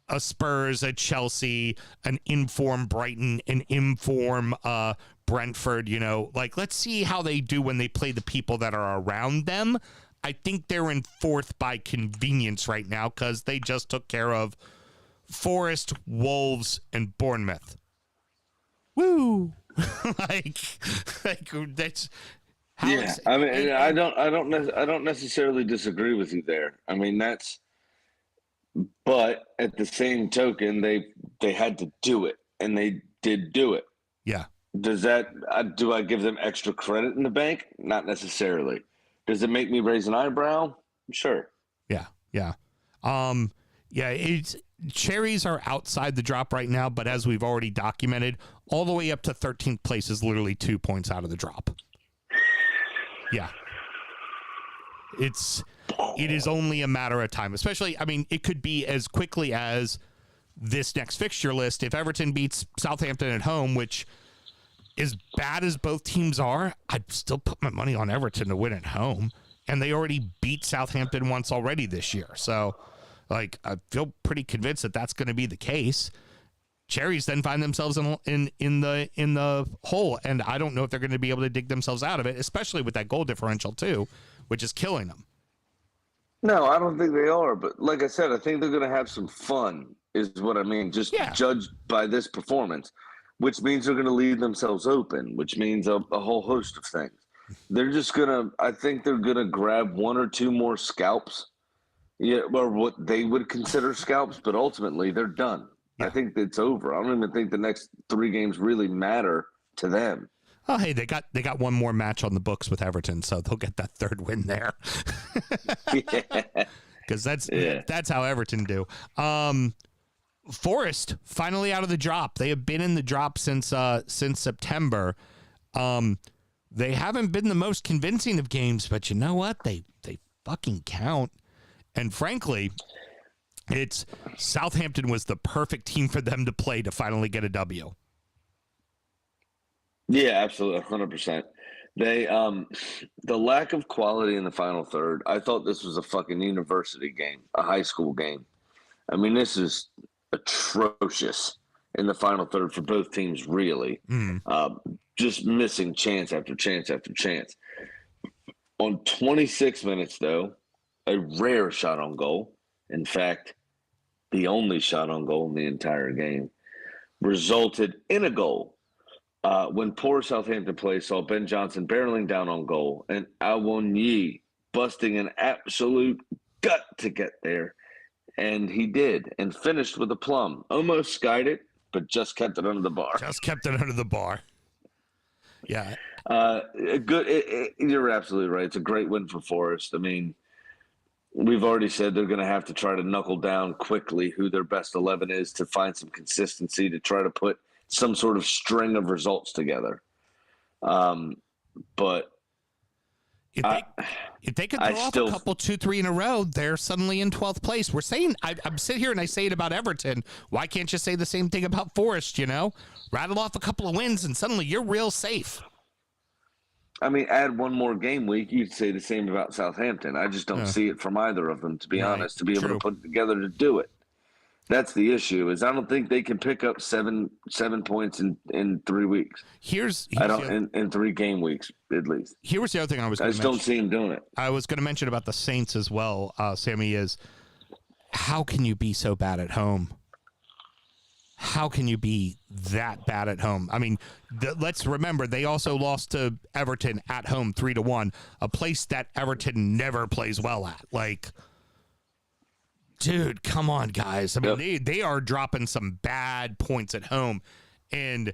a Spurs, a Chelsea, an informed Brighton, an informed Brentford. Let's see how they do when they play the people that are around them. I think they're in 4th by convenience right now, because they just took care of Forest, Wolves, and Bournemouth. Woo! That's how. I don't necessarily disagree with you there. I mean, that's But at the same token, they had to do it, and they did do it. Yeah. Does that do I give them extra credit in the bank? Not necessarily. Does it make me raise an eyebrow? Sure. Yeah. Yeah. It's cherries are outside the drop right now, but as we've already documented, all the way up to 13th place is literally 2 points out of the drop. Yeah. It is only a matter of time, especially, I mean, it could be as quickly as this next fixture list. If Everton beats Southampton at home, which as bad as both teams are, I'd still put my money on Everton to win at home. And they already beat Southampton once already this year. So, like, I feel pretty convinced that that's going to be the case. Cherries then find themselves in the hole, and I don't know if they're going to be able to dig themselves out of it, especially with that goal differential too, which is killing them. No, I don't think they are. But like I said, I think they're going to have some fun, is what I mean. Just judged by this performance, which means they're going to leave themselves open, which means a whole host of things. They're just going to, I think they're going to grab one or two more scalps, or what they would consider scalps, but ultimately they're done. Yeah. I think it's over. I don't even think the next 3 games really matter to them. Oh, hey, they got one more match on the books with Everton, so they'll get that 3rd win there. Because that's how Everton do. Forest finally out of the drop. They have been in the drop since September. They haven't been the most convincing of games, but you know what? They fucking count. And frankly, it's Southampton was the perfect team for them to play to finally get a W. Yeah, absolutely, 100%. They the lack of quality in the final third. I thought this was a fucking university game, a high school game. I mean, this is atrocious in the final third for both teams, really. Just missing chance after chance after chance. On 26 minutes, though, a rare shot on goal. In fact, the only shot on goal in the entire game resulted in a goal. When poor Southampton play saw Ben Johnson barreling down on goal and Awoniyi busting an absolute gut to get there. And he did, and finished with a plum. Almost skied it, but just kept it under the bar. Just kept it under the bar. Yeah. You're absolutely right. It's a great win for Forest. I mean, we've already said they're going to have to try to knuckle down quickly who their best 11 is to find some consistency to try to put some sort of string of results together. But if they could throw off a couple 2-3 in a row, they're suddenly in 12th place. We're saying, I'm sitting here and I say it about Everton. Why can't you say the same thing about Forest, you know? Rattle off a couple of wins and suddenly you're real safe. I mean, add one more game week, you'd say the same about Southampton. I just don't see it from either of them, to be honest, to be able to put it together to do it. That's the issue. Is I don't think they can pick up seven points in 3 weeks. In 3 game weeks at least. Here was the other thing I just don't see him doing it. I was going to mention about the Saints as well, Sammy, is how can you be so bad at home? How can you be that bad at home? I mean, let's remember they also lost to Everton at home 3-1, a place that Everton never plays well at. Like, dude, come on, guys. I mean, they are dropping some bad points at home. And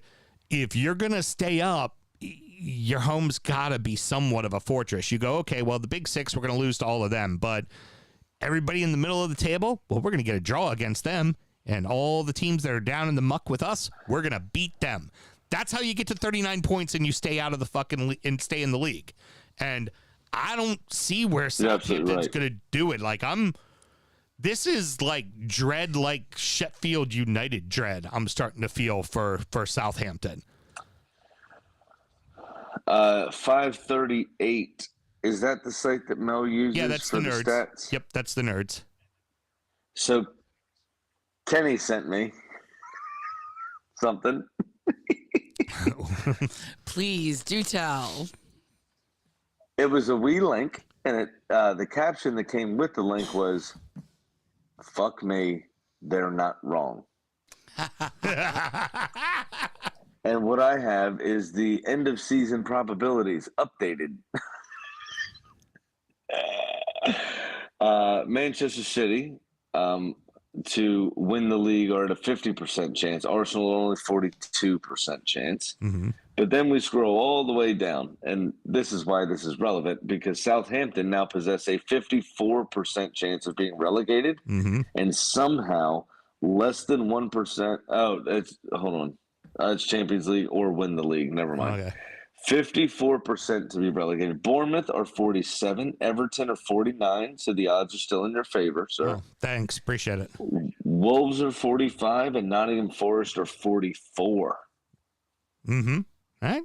if you're going to stay up, your home's got to be somewhat of a fortress. You go, okay, well, the big 6, we're going to lose to all of them. But everybody in the middle of the table, well, we're going to get a draw against them. And all the teams that are down in the muck with us, we're going to beat them. That's how you get to 39 points and you stay out of the fucking and stay in the league. And I don't see where Southampton's going to do it. Like, this is like dread, like Sheffield United dread I'm starting to feel for Southampton. 538. Is that the site that Mel uses? Yeah, that's for the Nerds. Stats? Yep, that's the Nerds. So Kenny sent me something. Please do tell. It was a wee link, and the caption that came with the link was, "Fuck me, they're not wrong." And what I have is the end of season probabilities updated. Manchester City to win the league are at a 50% chance. Arsenal only 42% chance. Mm-hmm. But then we scroll all the way down, and this is why this is relevant, because Southampton now possess a 54% chance of being relegated, Mm-hmm. and somehow less than 1%. Oh, hold on. It's Champions League or win the league. Never mind. Okay. 54% to be relegated. Bournemouth are 47. Everton are 49. So the odds are still in your favor, sir. Oh, thanks. Appreciate it. Wolves are 45 and Nottingham Forest are 44. Mm-hmm. All right.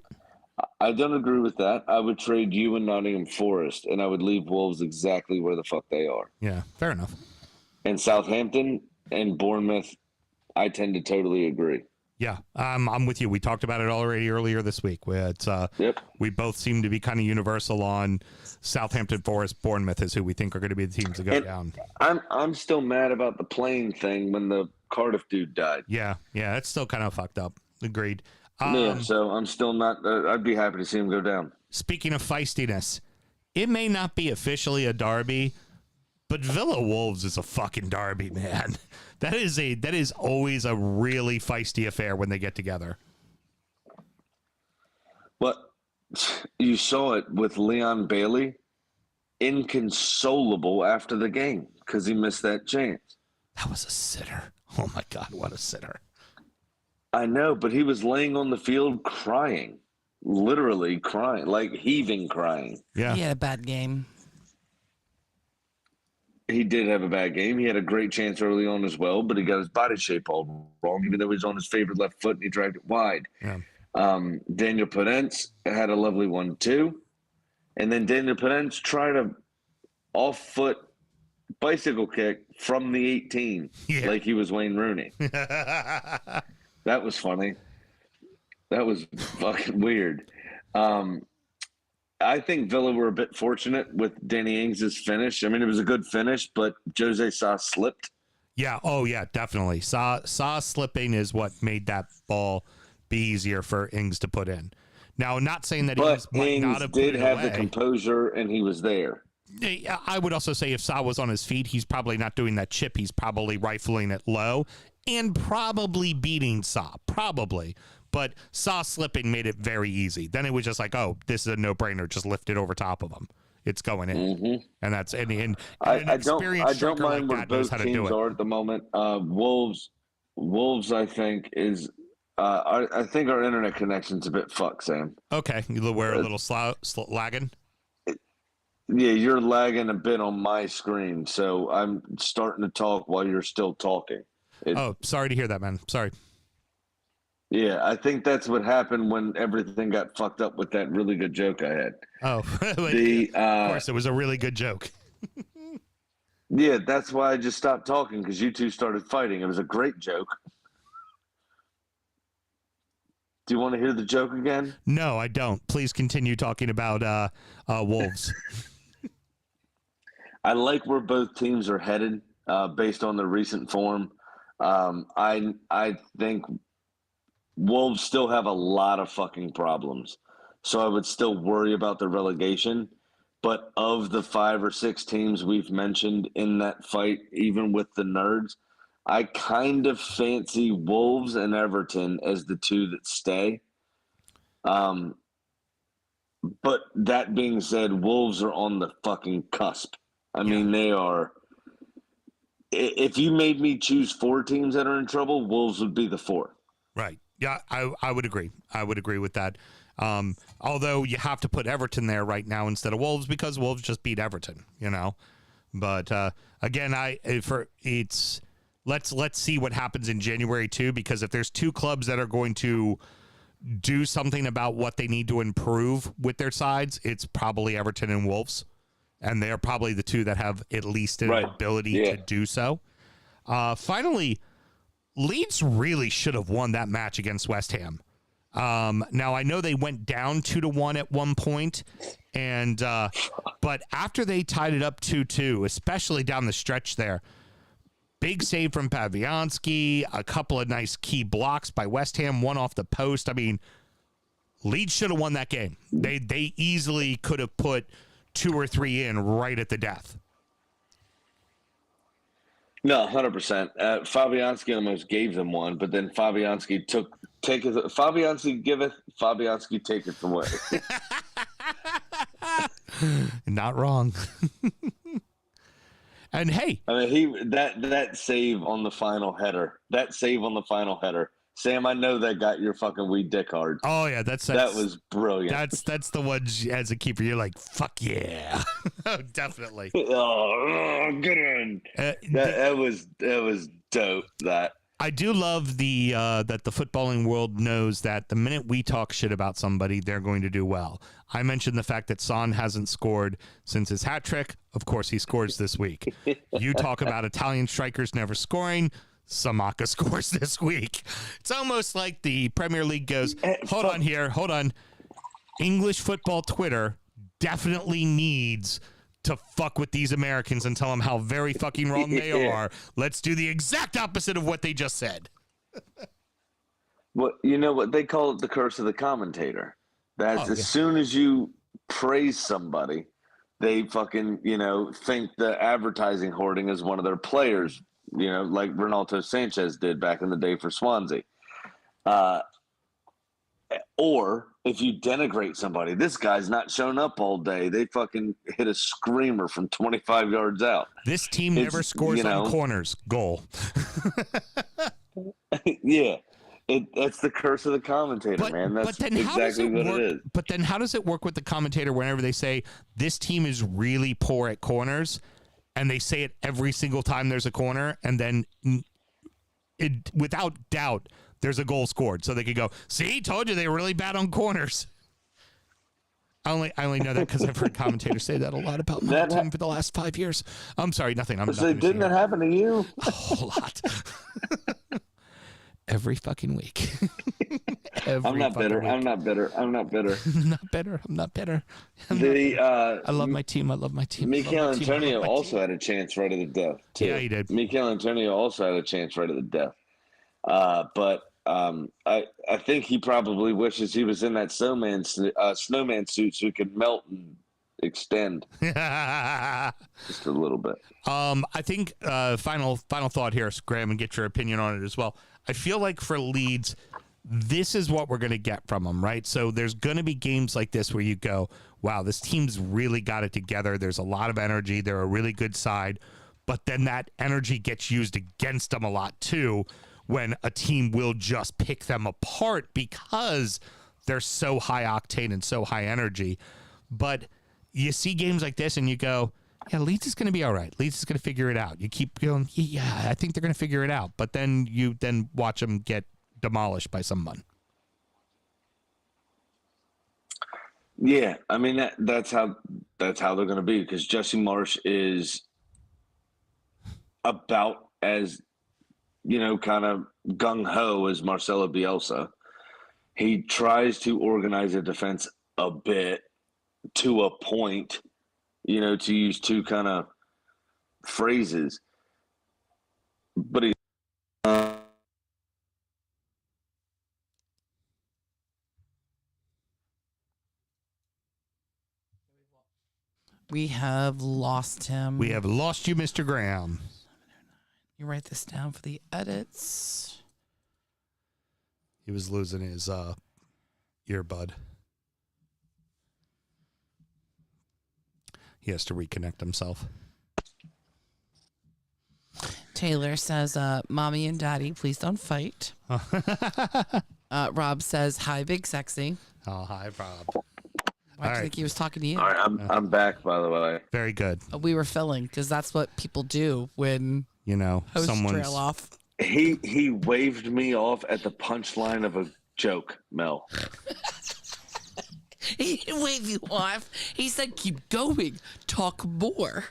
I don't agree with that. I would trade you and Nottingham Forest, and I would leave Wolves exactly where the fuck they are. Yeah, fair enough. And Southampton and Bournemouth, I tend to totally agree. Yeah, I'm with you. We talked about it already earlier this week. Yep. We both seem to be kind of universal on Southampton, Forest, Bournemouth is who we think are going to be the teams to go down. I'm still mad about the plane thing when the Cardiff dude died. Yeah, that's still kind of fucked up. Agreed. Yeah, so I'm still not. I'd be happy to see him go down. Speaking of feistiness, it may not be officially a derby, but Villa Wolves is a fucking derby, man. That is always a really feisty affair when they get together. But you saw it with Leon Bailey, inconsolable after the game because he missed that chance. That was a sitter. Oh my God, what a sitter. I know, but he was laying on the field crying, literally crying, like heaving crying. Yeah. He had a bad game. He did have a bad game. He had a great chance early on as well, but he got his body shape all wrong, even though he was on his favorite left foot and he dragged it wide. Yeah. Daniel Penance had a lovely one too. And then Daniel Penance tried a off-foot bicycle kick from the 18 like he was Wayne Rooney. That was funny. That was fucking weird. I think Villa were a bit fortunate with Danny Ings' finish. I mean, it was a good finish, but Jose Sa slipped. Yeah. Oh, yeah, definitely. Sa slipping is what made that ball be easier for Ings to put in. Now, not saying that But Ings did have the composure, and he was there. I would also say if Sa was on his feet, he's probably not doing that chip. He's probably rifling it low and probably beating Sa. Probably. But Sa slipping made it very easy. Then it was just like, oh, this is a no-brainer. Just lift it over top of him. It's going in. Mm-hmm. And that's and an I experienced don't striker mind like where that knows both how to do teams it. are at the moment. Wolves, I think, is I think our internet connection's a bit fucked, Sam. Okay. We're a little lagging. Yeah, you're lagging a bit on my screen, so I'm starting to talk while you're still talking. Oh, sorry to hear that, man. Sorry. Yeah, I think that's what happened when everything got fucked up with that really good joke I had. Oh, of course, it was a really good joke. Yeah, that's why I just stopped talking, because you two started fighting. It was a great joke. Do you want to hear the joke again? No, I don't. Please continue talking about Wolves. I like where both teams are headed based on the recent form. I think Wolves still have a lot of fucking problems. So I would still worry about the relegation. But of the 5 or 6 teams we've mentioned in that fight, even with the nerds, I kind of fancy Wolves and Everton as the two that stay. But that being said, Wolves are on the fucking cusp. I mean, they are. If you made me choose 4 teams that are in trouble, Wolves would be the 4th. Right. Yeah, I would agree. I would agree with that. Although you have to put Everton there right now instead of Wolves because Wolves just beat Everton, you know. But again, let's see what happens in January too, because if there's 2 clubs that are going to do something about what they need to improve with their sides, it's probably Everton and Wolves, and they're probably the 2 that have at least an ability to do so. Finally, Leeds really should have won that match against West Ham. Now I know they went down 2-1 at one point, and but after they tied it up 2-2, especially down the stretch there, big save from Pavianski, a couple of nice key blocks by West Ham, one off the post. I mean, Leeds should have won that game. They easily could have put 2 or 3 in right at the death. No, 100%. Fabianski almost gave them one, but then Fabianski taketh. Fabianski giveth, Fabianski taketh away. Not wrong. And hey, I mean, that save on the final header. That save on the final header. Sam, I know that got your fucking wee dick hard. oh yeah, that was brilliant. That's the one as a keeper. You're like, fuck yeah, oh, definitely. Good one. That was dope. That I do love the that the footballing world knows that the minute we talk shit about somebody, they're going to do well. I mentioned the fact that Son hasn't scored since his hat trick. Of course, he scores this week. You talk about Italian strikers never scoring. Samaka scores this week. It's almost like the Premier League goes, hold on. English football Twitter definitely needs to fuck with these Americans and tell them how very fucking wrong they are. Let's do the exact opposite of what they just said. Well, you know what they call it, the curse of the commentator. That's as yeah. soon as you praise somebody, they fucking, think the advertising hoarding is one of their players, like Ronaldo Sanchez did back in the day for Swansea. Or if you denigrate somebody, this guy's not shown up all day. They fucking hit a screamer from 25 yards out. This team never scores on corners. Goal. Yeah. That's the curse of the commentator, man. That's exactly what it is. But then how does it work with the commentator whenever they say this team is really poor at corners, and they say it every single time there's a corner, and then without doubt there's a goal scored, so they could go, see, told you they were really bad on corners. I only know that because I've heard commentators say that a lot about my team for the last 5 years. I'm sorry, nothing. Didn't that happen to you? A whole lot. Every fucking week. I'm not bitter. I'm not bitter. I'm not bitter. I love my team. Mikel Antonio also had a chance right at the death, too. Yeah, he did. Mikel Antonio also had a chance right at the death. But I think he probably wishes he was in that snowman suit so he could melt and extend just a little bit. I think final thought here, Graham, and get your opinion on it as well. I feel like for Leeds, this is what we're going to get from them, right? So there's going to be games like this where you go, wow, this team's really got it together. There's a lot of energy. They're a really good side. But then that energy gets used against them a lot, too, when a team will just pick them apart because they're so high octane and so high energy. But you see games like this and you go, yeah, Leeds is going to be all right. Leeds is going to figure it out. You keep going, yeah, I think they're going to figure it out. But then you watch them get demolished by someone. Yeah, I mean that's how they're going to be, because Jesse Marsch is about as kind of gung ho as Marcelo Bielsa. He tries to organize a defense a bit to a point, to use two kind of phrases, but he's We have lost him. We have lost you, Mr. Graham. You write this down for the edits. He was losing his earbud. He has to reconnect himself. Taylor says, Mommy and Daddy, please don't fight. Rob says, hi, Big Sexy. Oh, hi, Rob. Why do you think he was talking to you? all right. I'm back, by the way. Very good. We were filling, because that's what people do when hosts trail off. He waved me off at the punchline of a joke, Mel. He didn't wave you off. He said, keep going. Talk more.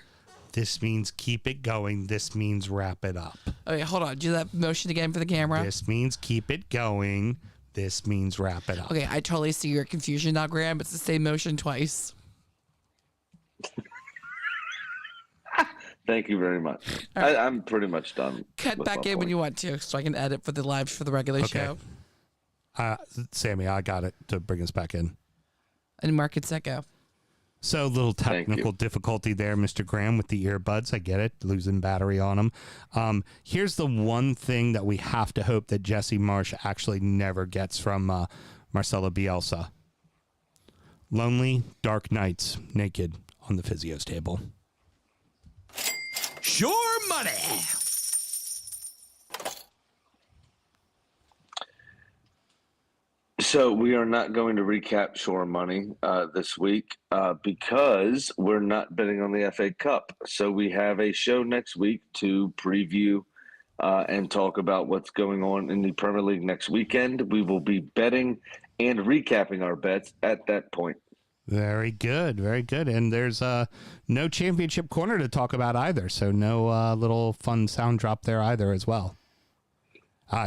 This means keep it going. This means wrap it up. Okay, hold on. Do that motion again for the camera. This means keep it going. This means wrap it up. Okay, I totally see your confusion now, Graham. It's the same motion twice. Thank you very much. Right. I'm pretty much done. Cut back in when you want to, so I can edit for the live for the regular show. Sammy, I got it to bring us back in. And Mark and Set go. So, little Thank technical you. difficulty there, Mr. Graham, with the earbuds. I get it, losing battery on them. Here's the one thing that we have to hope that Jesse Marsh actually never gets from Marcelo Bielsa. Lonely, dark nights, naked on the physio's table. Sure money. So we are not going to recap Shore Money this week because we're not betting on the FA Cup. So we have a show next week to preview and talk about what's going on in the Premier League next weekend. We will be betting and recapping our bets at that point. Very good, very good. And there's no championship corner to talk about either, so no little fun sound drop there either as well.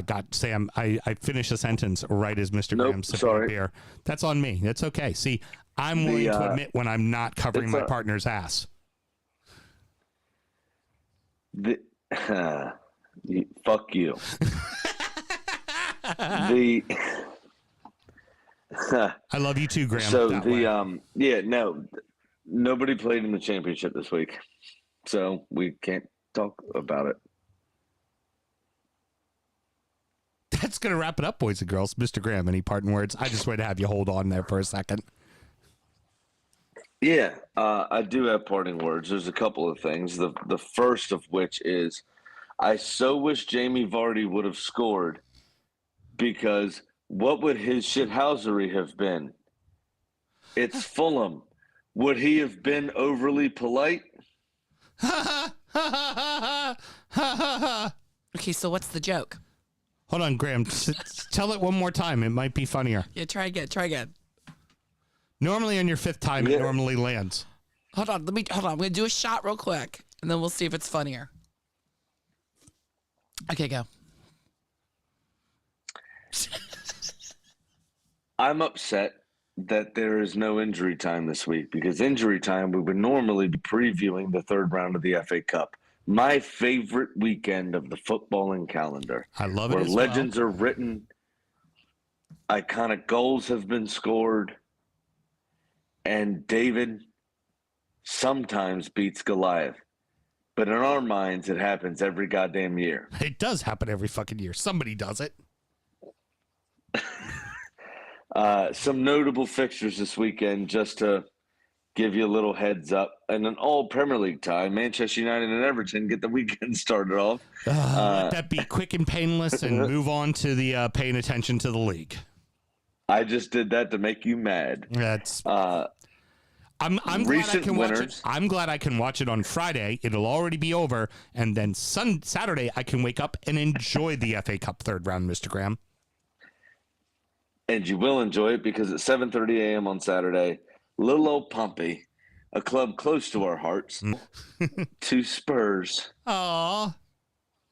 God, Sam, I finished a sentence right as Mr. Graham sipping a beer. That's on me. That's okay. See, I'm willing to admit when I'm not covering my partner's ass. Fuck you. I love you too, Graham. So nobody played in the championship this week, so we can't talk about it. That's going to wrap it up, boys and girls. Mr. Graham, any parting words? I just wanted to have you hold on there for a second. Yeah, I do have parting words. There's a couple of things. The first of which is I so wish Jamie Vardy would have scored, because what would his shithousery have been? It's Fulham. Would he have been overly polite? Okay, so what's the joke? Hold on, Graham. Tell it one more time. It might be funnier. Yeah, try again. Normally on your fifth time, it normally lands. Hold on. I'm gonna do a shot real quick, and then we'll see if it's funnier. Okay, go. I'm upset that there is no injury time this week, because injury time we would normally be previewing the third round of the FA Cup. My favorite weekend of the footballing calendar. I love it. Where as legends well. are written, iconic goals have been scored, and David sometimes beats Goliath. But in our minds, it happens every goddamn year. It does happen every fucking year. Somebody does it. Some notable fixtures this weekend, just to give you a little heads up. And an all Premier League tie, Manchester United and Everton get the weekend started off. Let that be quick and painless and move on to the paying attention to the league. I just did that to make you mad. That's... I'm glad I can watch it. I'm glad I can watch it on Friday. It'll already be over, and then Saturday I can wake up and enjoy the FA Cup third round, Mr. Graham. And you will enjoy it, because at 7:30 a.m. on Saturday, little old Pompey, a club close to our hearts, to Spurs. Aw,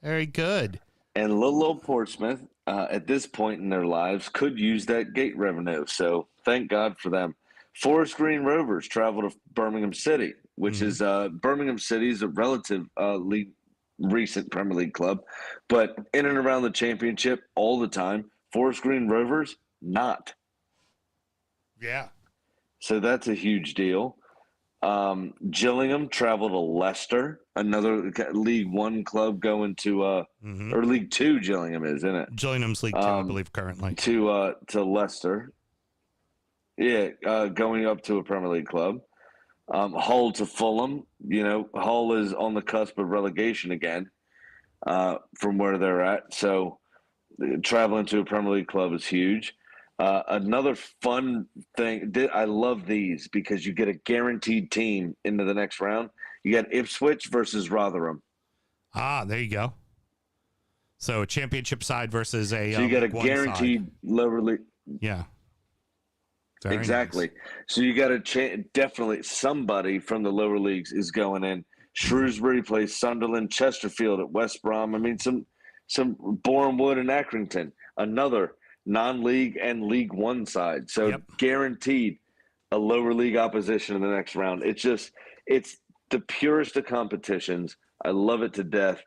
very good. And little old Portsmouth, at this point in their lives, could use that gate revenue. So thank God for them. Forest Green Rovers travel to Birmingham City, which is Birmingham City is a relative recent Premier League club, but in and around the championship all the time. Forest Green Rovers, not. Yeah. So that's a huge deal. Gillingham travel to Leicester, another League One club going to or League Two. Gillingham is, isn't it? Gillingham's League Two, I believe, currently. To Leicester. Yeah, going up to a Premier League club. Hull to Fulham. You know, Hull is on the cusp of relegation again from where they're at. So traveling to a Premier League club is huge. Another fun thing, I love these because you get a guaranteed team into the next round. You got Ipswich versus Rotherham. Ah, there you go. So a championship side versus a so you got a guaranteed side. Lower league. Yeah. Very exactly. Nice. So you got to definitely somebody from the lower leagues is going in. Shrewsbury plays Sunderland, Chesterfield at West Brom. I mean, some Bournemouth and Accrington. Another non-league and League One side. So guaranteed a lower league opposition in the next round. It's the purest of competitions. I love it to death.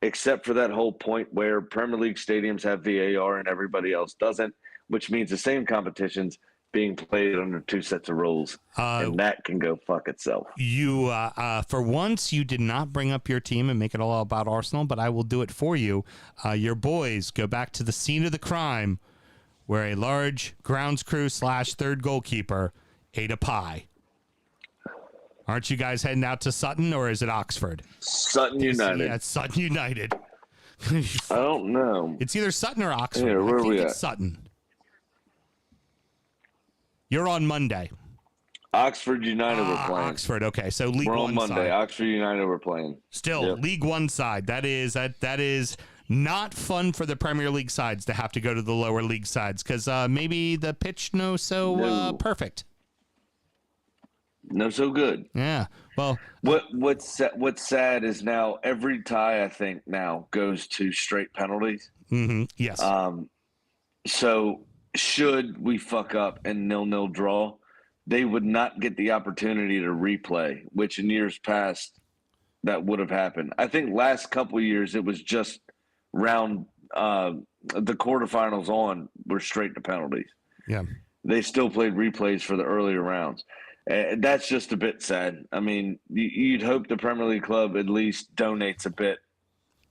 Except for that whole point where Premier League stadiums have VAR and everybody else doesn't, which means the same competitions being played under two sets of rules, and that can go fuck itself. You, for once, you did not bring up your team and make it all about Arsenal, but I will do it for you. Your boys go back to the scene of the crime where a large grounds crew / third goalkeeper ate a pie. Aren't you guys heading out to Sutton, or is it Oxford? Sutton United. Yeah, it's Sutton United. I don't know. It's either Sutton or Oxford. Yeah, where I are think we it's at? Sutton. You're on Monday. Oxford United we're playing. Oxford. Okay, so League We're One on Monday. side. Oxford United we're playing. Still, Yep. League One side. That is not fun for the Premier League sides to have to go to the lower league sides because maybe the pitch no perfect. No, so good. Yeah. Well, What's sad is now every tie I think now goes to straight penalties. yes. So should we fuck up and 0-0 draw, they would not get the opportunity to replay, which in years past that would have happened. I think last couple of years it was just round the quarterfinals on were straight to penalties. yeah. They still played replays for the earlier rounds. That's just a bit sad. I mean, you'd hope the Premier League club at least donates a bit.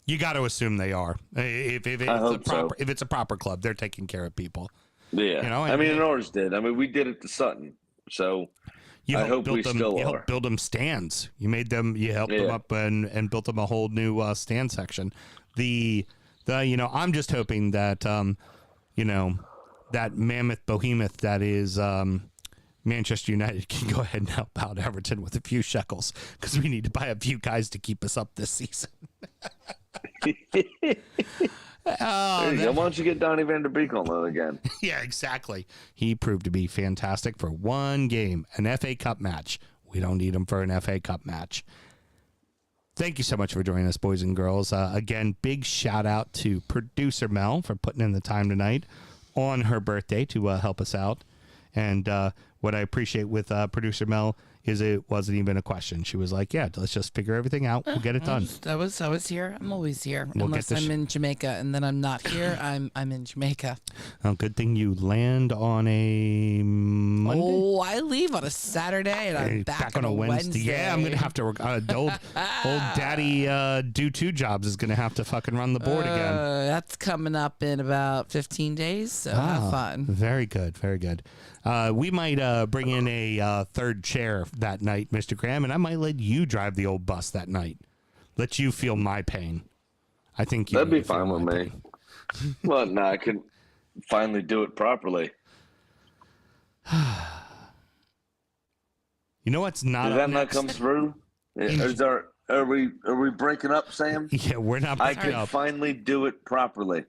You got to assume they are. If it's a proper club, they're taking care of people. Yeah. You know, I mean, and ours did. I mean, we did it to Sutton. So I hope we still you are. helped build them stands. You helped them up and built them a whole new stand section. I'm just hoping that that mammoth behemoth that is Manchester United can go ahead and help out Everton with a few shekels because we need to buy a few guys to keep us up this season. There you go. Why don't you get Donny van der Beek on loan again? Yeah, exactly. He proved to be fantastic for one game, an FA Cup match. We don't need him for an FA Cup match. Thank you so much for joining us, boys and girls. Again, big shout out to producer Mel for putting in the time tonight on her birthday to help us out. And what I appreciate with producer Mel is it wasn't even a question. She was like, yeah, let's just figure everything out. We'll get it done. I was here. I'm always here. We'll Unless I'm in Jamaica, and then I'm not here. I'm in Jamaica. Oh, good thing you land on a Monday. Oh, I leave on a Saturday, and I'm back on a Wednesday. Yeah, I'm going to have to work. Old daddy do two jobs is going to have to fucking run the board again. That's coming up in about 15 days, so have fun. Very good, very good. We might bring in a third chair that night, Mr. Graham, and I might let you drive the old bus that night. Let you feel my pain. I think That'd be fine with me. Well, no, I can finally do it properly. You know what's not? Did that not come through? Are we breaking up, Sam? Yeah, we're not I breaking can up. finally do it properly.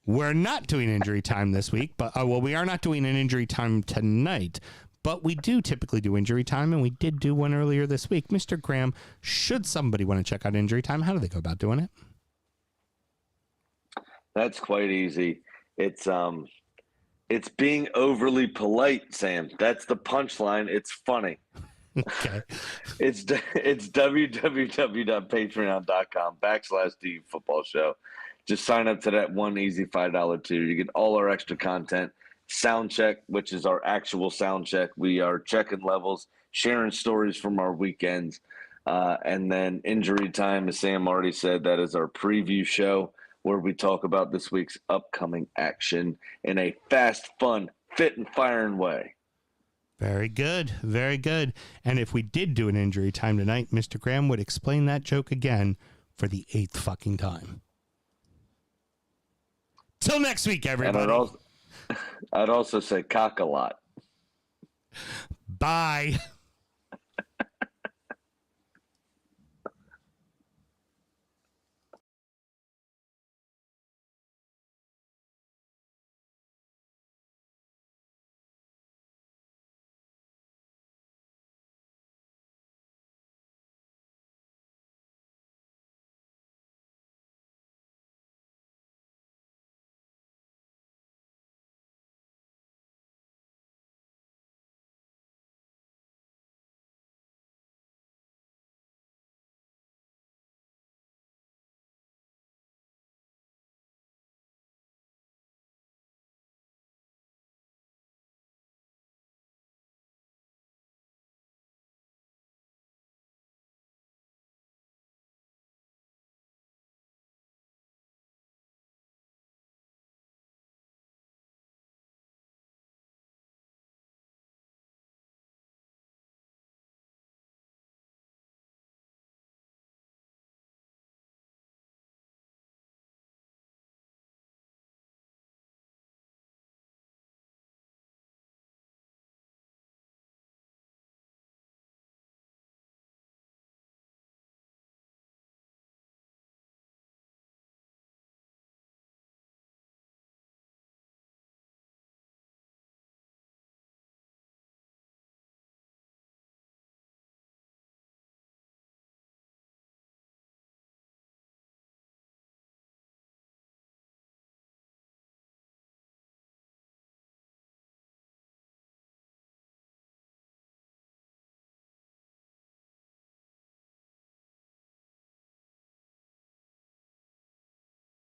We're not doing injury time this week, but we are not doing an injury time tonight. But we do typically do injury time, and we did do one earlier this week. Mr. Graham, should somebody want to check out injury time, how do they go about doing it? That's quite easy. It's being overly polite, Sam. That's the punchline. It's funny. Okay. It's www.patreon.com/DFootballShow. Just sign up to that one easy $5 tier. You get all our extra content. Sound check, which is our actual sound check. We are checking levels, sharing stories from our weekends. And then injury time, as Sam already said, that is our preview show where we talk about this week's upcoming action in a fast, fun, fit, and firing way. Very good. Very good. And if we did do an injury time tonight, Mr. Graham would explain that joke again for the 8th fucking time. Till next week, everybody. And I'd also say cock a lot. Bye.